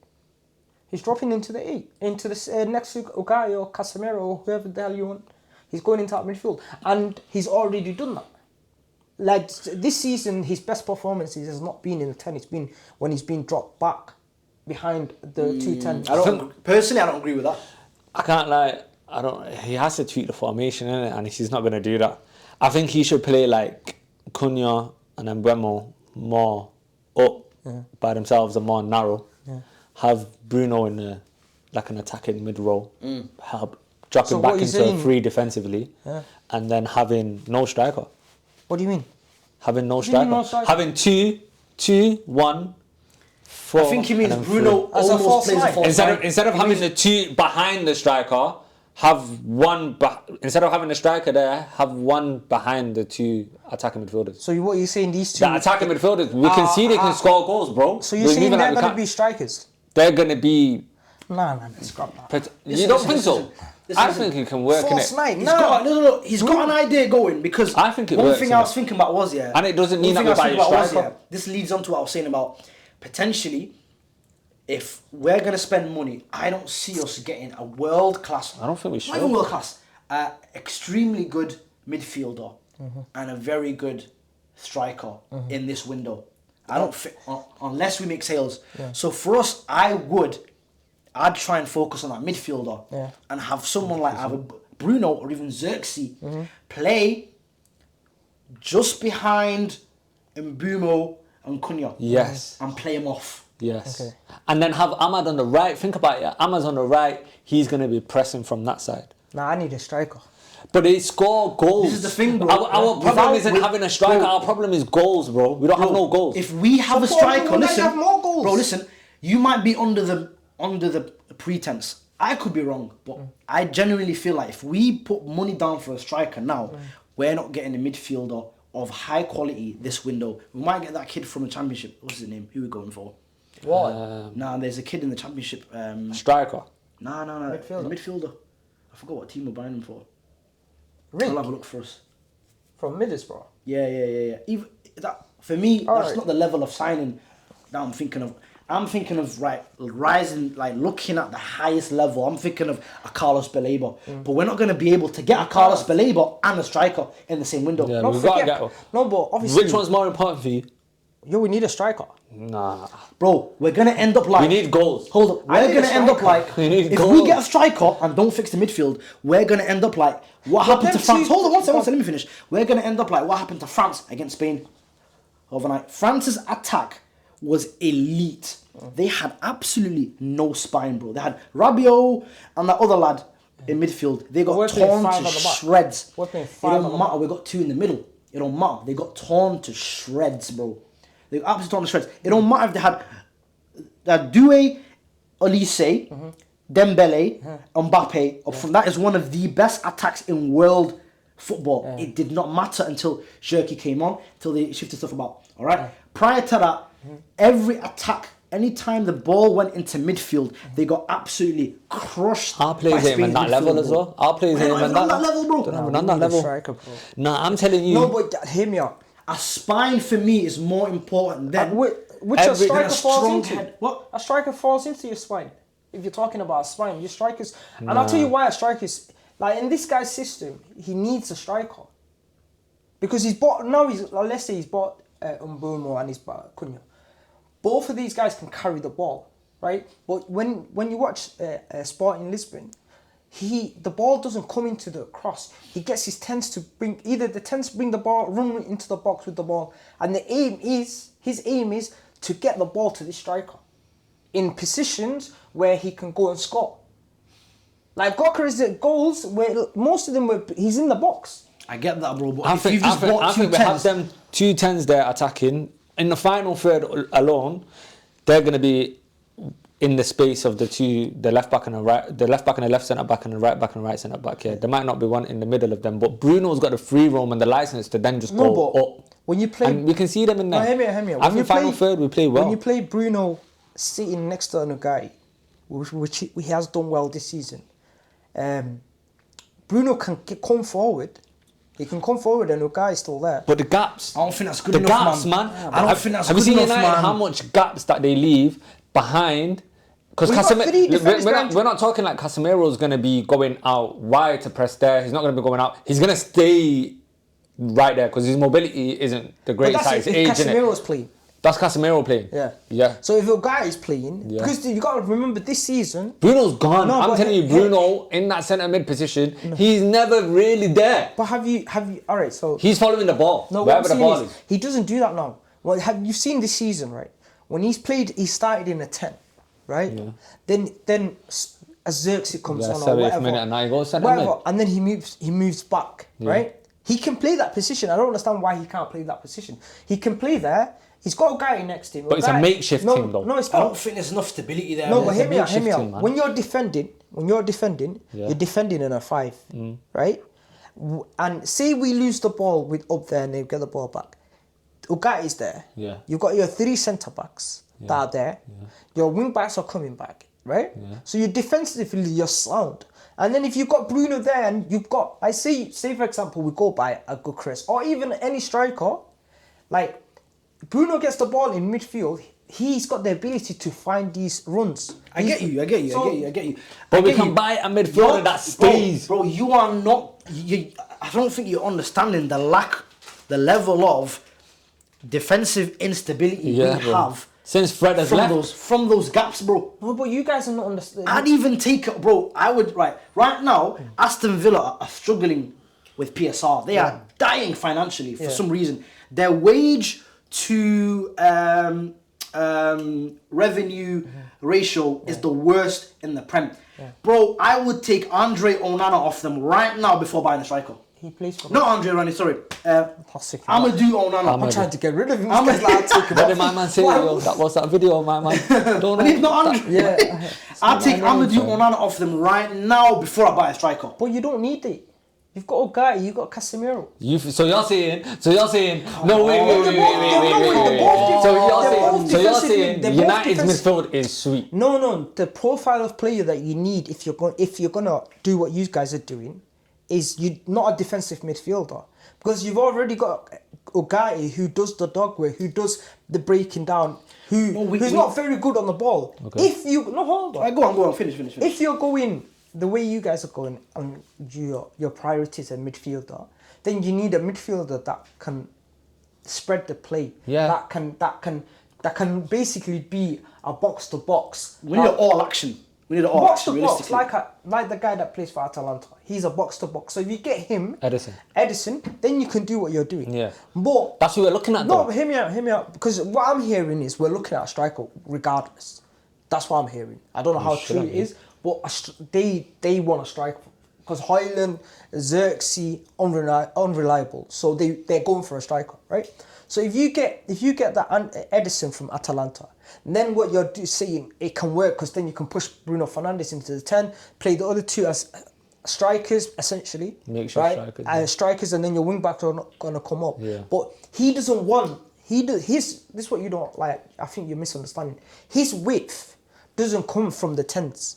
He's dropping into the 8, into the next to Ugai or Casemiro or whoever the hell you want. He's going into that midfield, and he's already done that. Like this season, his best performances has not been in the 10. It's been when he's been dropped back behind the 210. I don't agree with that. I can't lie. He has to tweak the formation, innit? And he's not going to do that. I think he should play like Cunha and Mbeumo more up by themselves and more narrow. Yeah. Have Bruno in an attacking mid role. Help dropping back into a free defensively, and then having no striker. What do you mean? Having no striker. Having 2-1-4. I think he means Bruno almost plays a false nine. Instead of having the 2 behind the striker, have one. Instead of having the striker there, have one behind the 2 attacking midfielders. So what you're saying? These 2 the attacking midfielders, we can see they can score goals, bro. So you're saying they're going to be strikers? They're going to be. Nah, scrap that. You don't think so? I think he can work in it. He's got an idea going because I think it one works thing I was thinking about was and it doesn't mean that we're buying a striker. This leads on to what I was saying about potentially if we're going to spend money, I don't see us getting a world class. I don't think we should. Not even world class, extremely good midfielder and a very good striker in this window. I don't fit unless we make sales. Yeah. So for us, I'd try and focus on that midfielder and have someone like either Bruno or even Xerxes play just behind Mbumo and Cunha. Yes. And play him off. Yes. Okay. And then have Ahmad on the right. Think about it. Ahmad's on the right. He's going to be pressing from that side. Nah, I need a striker. But they score goals. This is the thing, bro. Our problem isn't having a striker. Bro. Our problem is goals, bro. We don't have no goals. If we have a striker, listen, have more goals. bro, listen. You might be under the pretense. I could be wrong, but I genuinely feel like if we put money down for a striker now, we're not getting a midfielder of high quality this window. We might get that kid from the championship. What's his name? Who are we going for? What? Nah, there's a kid in the championship. Striker. No. Midfielder. Midfielder. I forgot what team we're buying him for. Rick I'll have a look for us. from Middlesbrough. Yeah. Even that for me, All that's right. not the level of signing that I'm thinking of. I'm thinking of rising, like looking at the highest level. I'm thinking of a Carlos Baleba, but we're not going to be able to get a Carlos Baleba and a striker in the same window. Yeah, No, we've got to forget. get. No, but obviously. Which one's more important for you? Yo, we need a striker. Nah. Bro, we're going to end up like. We need goals. Hold up, I we're need going a to end up striker. like. We need If goals. we get a striker and don't fix the midfield, we're going to end up like what happened to them France. two- Hold on, one second, let me finish. We're going to end up like what happened to France against Spain overnight. France's attack was elite. They had absolutely no spine, bro. They had Rabiot and that other lad in midfield. They got We're playing torn five to on the back. shreds. We're playing It five on don't the matter. We got two in the middle. It don't matter. They got torn to shreds, bro. They got absolutely torn to shreds. It don't matter if they had Doué, Olise, Dembele, Mbappe up front. That is one of the best attacks in world football. It did not matter until Shirky came on, until they shifted stuff about. All right. Prior to that, every attack, anytime the ball went into midfield, they got absolutely crushed. Our players ain't even that level as well. Our players ain't even on that that level, bro. Don't have We on that need a level. striker, bro. Nah, I'm telling you. No, but hear me out. A spine for me is more important than Which a every- striker a falls strong into? head. What? A striker falls into your spine. If you're talking about a spine, your strikers, and I'll tell you why a striker is like in this guy's system. He needs a striker because he's bought now. Let's say he's bought Bruno and he's bought Cunha. Both of these guys can carry the ball, right? But when you watch Sporting Lisbon, the ball doesn't come into the cross. He tends to bring the ball, run into the box with the ball, and his aim is to get the ball to the striker in positions where he can go and score. Like Gokker's goals, where most of them he's in the box. I get that, bro. But I if think, you've just bought two we have tens, them 2 10s there attacking. In the final third alone, they're going to be in the space of the left back and the left centre back and the right back and right centre back. Yeah, there might not be one in the middle of them, but Bruno's got the free roam and the license to then just go up. When you play, And we can see them in there. No, hear me out. I think final third we play well. When you play Bruno sitting next to a guy, which he has done well this season, Bruno can come forward. He can come forward and the guy is still there. But the gaps. I don't think that's good the enough, gaps, man. man. I don't think that's Have good you seen enough, United, man. how much gaps that they leave behind? Because We've got three defenders behind- we're not talking like Casemiro's going to be going out wide to press there. He's not going to be going out. He's going to stay right there because his mobility isn't the But greatest that's at his if age, innit? Casemiro's playing. That's Casemiro playing. Yeah. So if a guy is playing, Yeah. because you got to remember this season. Bruno's gone. No, I'm but telling you, Bruno in that centre mid position, he's never really there. But have you? All right. So He's following the ball no, what I'm wherever the saying ball is, is. he doesn't do that now. Well, have you seen this season, right? When he's played, he started in a 10, right? Yeah. Then as Xerxes comes Yeah, on or 70th whatever, minute and now he goes centre whatever, mid. and then he moves back, right? He can play that position. I don't understand why he can't play that position. He can play there. He's got a guy next to him. But it's a makeshift no, team, though. No, it's I not. don't think there's enough stability there. No, man. but hear me out. makeshift team, man. When you're defending, you're defending in a 5, right? And say we lose the ball with up there and they get the ball back. Ugarte is there. Yeah. You've got your 3 centre backs that are there. Your wing backs are coming back, right? So you're defensively you're sound. And then if you've got Bruno there and you've got, say for example, we go by a good Chris or even any striker, like Bruno gets the ball in midfield. He's got the ability to find these runs. I get you. But we can buy a midfielder that stays. Bro, you are not. I don't think you're understanding the level of defensive instability we have since Fred has left. from those gaps, bro. No, but you guys are not understanding. I'd even take it, bro. I would right now. Aston Villa are struggling with PSR. They are dying financially for some reason. Their wage to revenue ratio is the worst in the Prem. Bro, I would take Andre Onana off them right now before buying a striker. He plays for. Not Andre Onana, sorry. Amadou Onana. I'm trying to get rid of him. What did my man say? Yo? That was that video of my man. Don't But he's not Andre. Yeah. I'll take Amadou Onana off them right now before I buy a striker. But you don't need it. You've got Ogai, you've got Casemiro. So you're saying, no, wait. So you're saying United's midfield is sweet. No. The profile of player that you need if you're gonna do what you guys are doing, is you not a defensive midfielder, because you've already got Ogai who does the dog work, who does the breaking down, who's not very good on the ball. Okay. If you hold on, go on, finish. If you're going the way you guys are going on your priorities as midfielder, then you need a midfielder that can spread the play. Yeah. That can basically be a box to box. We need all action. Box to box, like the guy that plays for Atalanta. He's a box to box. So if you get him, Edison, then you can do what you're doing. Yeah. But that's what we're looking at. No, hear me out. Because what I'm hearing is we're looking at a striker regardless. That's what I'm hearing. I don't know how true it is, but they want a striker. Because Højlund, Xerxes, unreliable. So they're going for a striker, right? So if you get that Edison from Atalanta, then what you're saying, it can work, because then you can push Bruno Fernandes into the 10, play the other two as strikers, essentially. Strikers, and then your wing backs are not going to come up. Yeah. But he doesn't want, this is what you don't like, I think you're misunderstanding. His width doesn't come from the 10s.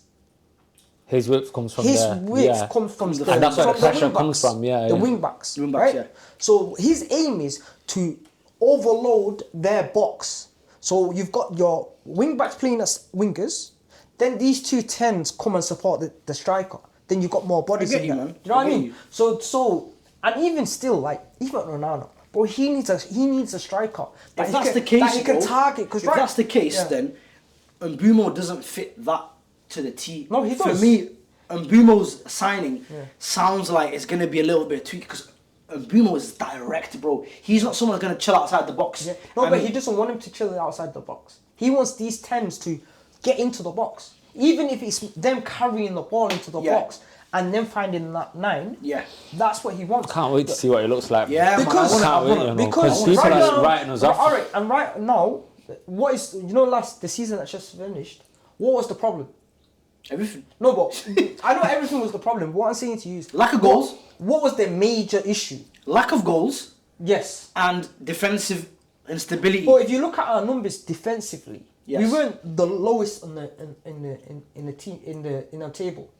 His width comes from comes from and that's where the pressure comes from, the wing backs, right? Yeah. So his aim is to overload their box. So you've got your wing backs playing as wingers, then these two 10s come and support the striker. Then you've got more bodies in there. You know what I mean? So and even still, like even Ronaldo, bro, he needs a striker. If that's the case, that he can target. Because if that's the case, then Mbeumo doesn't fit that to the T. No, he does. For me, Mbeumo's signing sounds like it's going to be a little bit tweaked, because Bruno is direct, bro. He's not someone that's going to chill outside the box. Yeah. No, but he doesn't want him to chill outside the box. He wants these 10s to get into the box. Even if it's them carrying the ball into the box and then finding that 9, that's what he wants. Can't wait to see what it looks like. Yeah, because people are writing us off. All right, and right now, what is, the season that just finished, what was the problem? Everything. No, but I know everything was the problem. What I'm saying to you is lack of goals. What was the major issue? Lack of goals. Yes. And defensive instability. But if you look at our numbers defensively, we weren't the lowest in our table.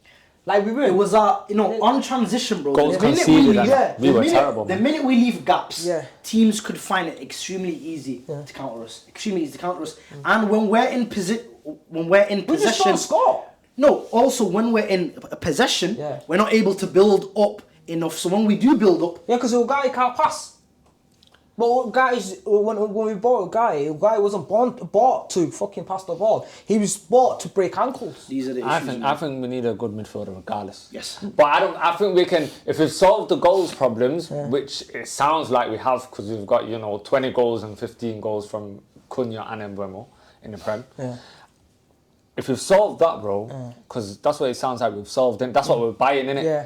Like we were. It was on transition, bro. Goals conceded. We were terrible. The minute we leave gaps, teams could find it extremely easy to counter us. Extremely easy to counter us. And when we're in possession, we just don't score. No, also when we're in possession, we're not able to build up enough. So when we do build up... Yeah, because Ogai can't pass. But guys, when we bought Ogai wasn't bought to fucking pass the ball. He was bought to break ankles. These are the issues. I think we need a good midfielder regardless. Yes. But I think we can, if we've solved the goals problems, which it sounds like we have, because we've got, 20 goals and 15 goals from Cunha and Mbeumo in the Prem. Yeah. If we've solved that, bro, because that's what it sounds like we've solved it. That's what we're buying in it. Yeah.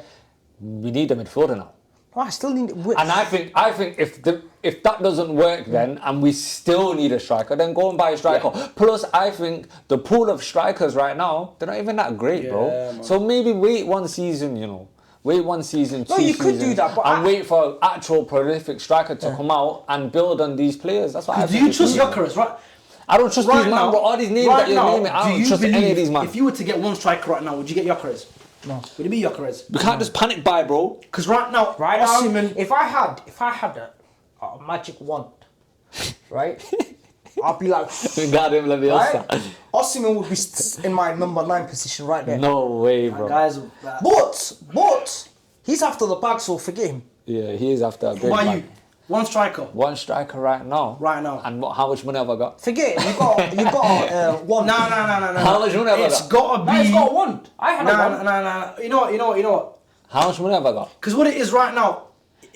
We need a midfielder now. Oh, I still need it. And I think if that doesn't work then, and we still need a striker, then go and buy a striker. Yeah. Plus, I think the pool of strikers right now, they're not even that great, bro. Man. So maybe wait one season, Wait 1 season, 2 seasons, could do that, but wait for an actual prolific striker to come out and build on these players. That's what I think. Do you trust Gyökeres, right? I don't trust these men, but all these names that you're naming, I don't trust any of these men. If you were to get one striker right now, would you get Gyökeres? No. Would it be Gyökeres? We can't just panic buy, bro. Because right now, if I had a magic wand, right, I'll be like, Osimhen would be in my number 9 position right there. No way, bro. But he's after the bag, so forget him. Yeah, he is after a big bag. You? One striker. One striker right now. Right now. And how much money have I got? Forget it. You got one. No. How much money have I got? It's gotta be. It's got one. I had a one. No. You know what? How much money have I got? Because what it is right now,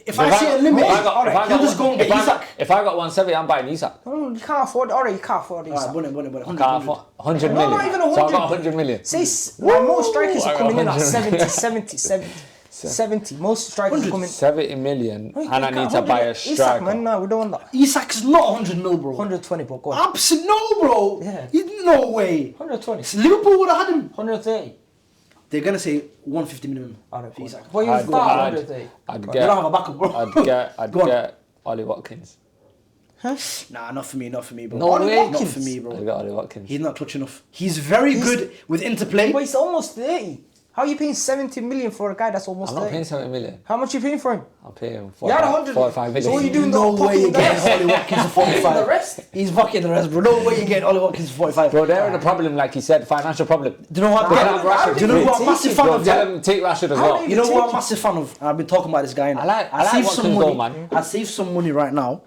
If I see a limit, he'll just go and get Isak. If I got 170, I'm buying Isak. No, you can't afford it. Alright, you can't afford Isak. Alright, bun it. 100 million. No, not even 100. So I got 100 million. Say, most strikers are coming in at 100. 70. Most strikers are coming. 70 million, Wait, and I need to buy a Isak, striker. man, no, we don't want that. Isak's not 100 mil, bro. 120, bro. Go on. Absolutely no, bro. Yeah. No way. 120. Liverpool would have had him. 130. They're gonna say 150 minimum. Alright, for Isak. Well, you start 130. I'd You don't have a backup, bro. I'd Go on. get Ollie Watkins. Nah, not for me, bro. No way. Not for me, bro. I'd get Ollie Watkins. He's not touch enough. He's very good with interplay. But he's almost 30. How are you paying 70 million for a guy that's almost I'm not 30? paying 70 million. How much are you paying for him? I'm paying You had 100. 45 million. So what are you doing? No way you're getting the Ollie Watkins for 45. The rest? He's fucking the rest, bro. No way you're getting Ollie Watkins for 45. Bro, they're in a problem, like he said, financial problem. Do you know what? They can't have Rashford. Do you know what I'm massive fan Bro, of? tell him take Rashford as well. You know what I'm massive fan of? I've been talking about this guy. I like saved some Watkins money. though, man. I saved some money right now.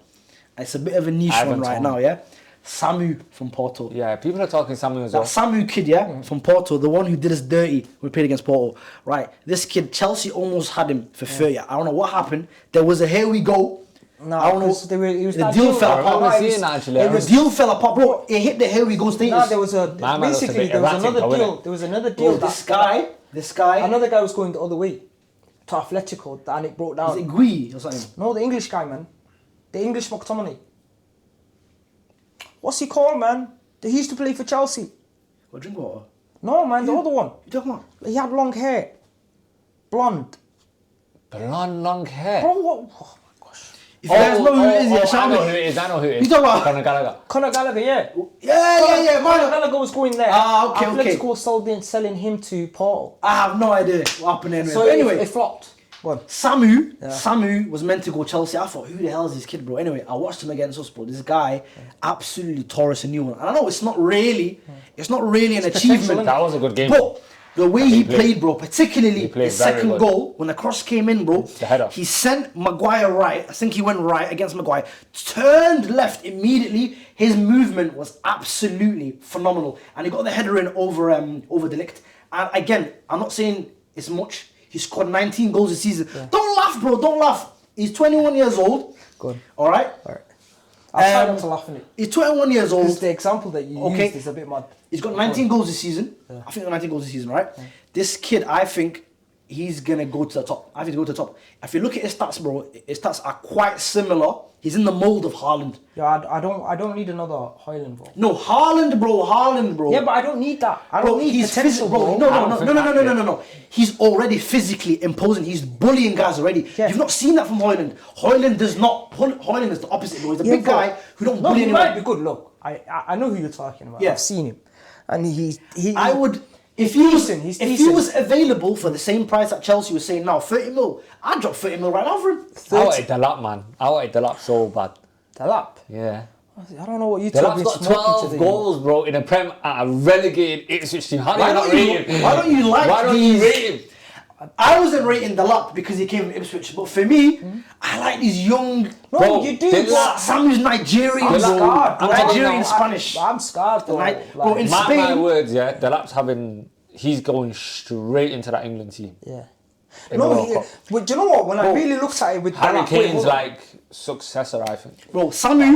It's a bit of a niche Ivan one right Toney. now, yeah? Samu from Porto. Yeah, people are talking Samuel as That well. Samu kid, yeah, from Porto, the one who did us dirty when we played against Porto. Right, this kid, Chelsea almost had him for 30. I don't know what happened. There was a here we go. No, I don't know. The deal fell apart. remember seeing that, actually. The deal fell apart, bro. It hit the here we go status. No, there was a Man, that looks a basically bit there was erratic, another though, deal. innit? There was another deal. Bro, this guy. Another guy was going the other way to Atletico, and it broke down. Is it Gui or something? No, the English guy, man. The English McTominay. What's he called, man? He used to play for Chelsea. What, drink water? No, man, the other one. You talking about? He had long hair. Blonde. Blonde, long hair. Bro, what? Oh my gosh. If you guys know who it is, yeah, I shout know me. who it is. I know who it is. You talking about? Conor Gallagher. Conor Gallagher, yeah. Yeah, Conor man. Gallagher was going there. Ah, okay, okay. Atletico was selling him to Paul. I have no idea what happened anyway. So But anyway, it flopped. Go on. Samu was meant to go Chelsea. I thought, who the hell is this kid, bro? Anyway, I watched him against us, bro. This guy absolutely tore us a new one. And I know it's not really an achievement. That was a good game. But the way he played, bro, particularly He played the very second good. goal, when the cross came in, bro, The header. he sent Maguire right. I think he went right against Maguire. Turned left immediately. His movement was absolutely phenomenal. And he got the header in over De Ligt. And again, I'm not saying it's much. He scored 19 goals this season. Yeah. Don't laugh, bro. Don't laugh. He's 21 years old. Good. All right? Alright. I'll try not to laugh in it. He's 21 years old. Because the example that you used is a bit mad. He's got 19 goals this season. Yeah. I think 19 goals this season, right? Yeah. This kid, I think he's going to go to the top. I think he's going to go to the top. If you look at his stats, bro, his stats are quite similar. He's in the mold of Haaland. Yeah, I don't need another Haaland, bro. No, Haaland, bro. Yeah, but I don't need that. I don't need potential, bro. No. He's already physically imposing. He's bullying guys already. Yeah. You've not seen that from Haaland. Haaland is the opposite, bro. He's a big guy who don't bully anyone. He might be good. Look, I know who you're talking about. Yeah. I've seen him, and I would. If he was available for the same price that Chelsea was saying now, 30 mil, I'd drop 30 mil right now for him. I wanted Delap, man. I wanted Delap so bad. Delap? Yeah. I don't know what you talking about. Delap's got 12 goals, bro, in a Prem at a relegated Ipswich team. How do you not rate him? Why don't you like Why don't you rate him? I wasn't rating Delap because he came from Ipswich, but for me, I like these young... No, bro, you do. Samu's Nigerian, I'm scarred, bro. Nigerian Spanish. I'm scarred, though. Bro, in Mark Spain... my words, yeah, Delap's he's going straight into that England team. Yeah. No, but do you know what? When I really looked at it with Harry Delap, Kane's like successor, I think. Bro, Samu,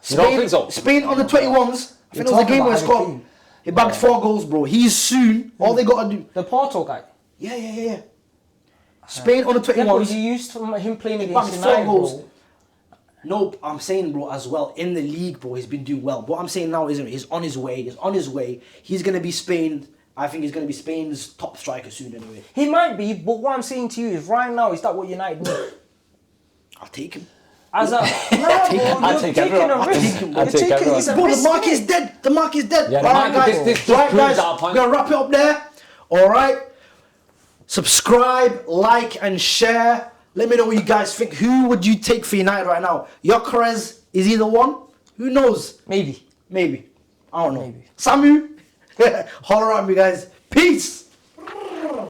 You don't think so? Spain on the 21s, I think it was a game where he scored. He bagged 4 goals, bro. He's soon. All they got to do... The Porto guy? Yeah. Spain on the 21s. Yeah, but you used him playing against bagged 4 United, goals. bro. No, I'm saying, bro, as well, in the league, bro, he's been doing well. What I'm saying now is he's on his way. He's going to be Spain... I think he's going to be Spain's top striker soon anyway. He might be, but what I'm saying to you is right now, is that what United need? I'll take him. As a... I'll take everyone. Bro, the market is dead. The market is dead. Yeah, right, guys. This right, proves guys. our point. We're going to wrap it up there. All right. Subscribe, like, and share. Let me know what you guys think. Who would you take for United right now? Gyökeres, is he the one? Who knows? Maybe. I don't know. Maybe. Samu, holler at me, guys. Peace.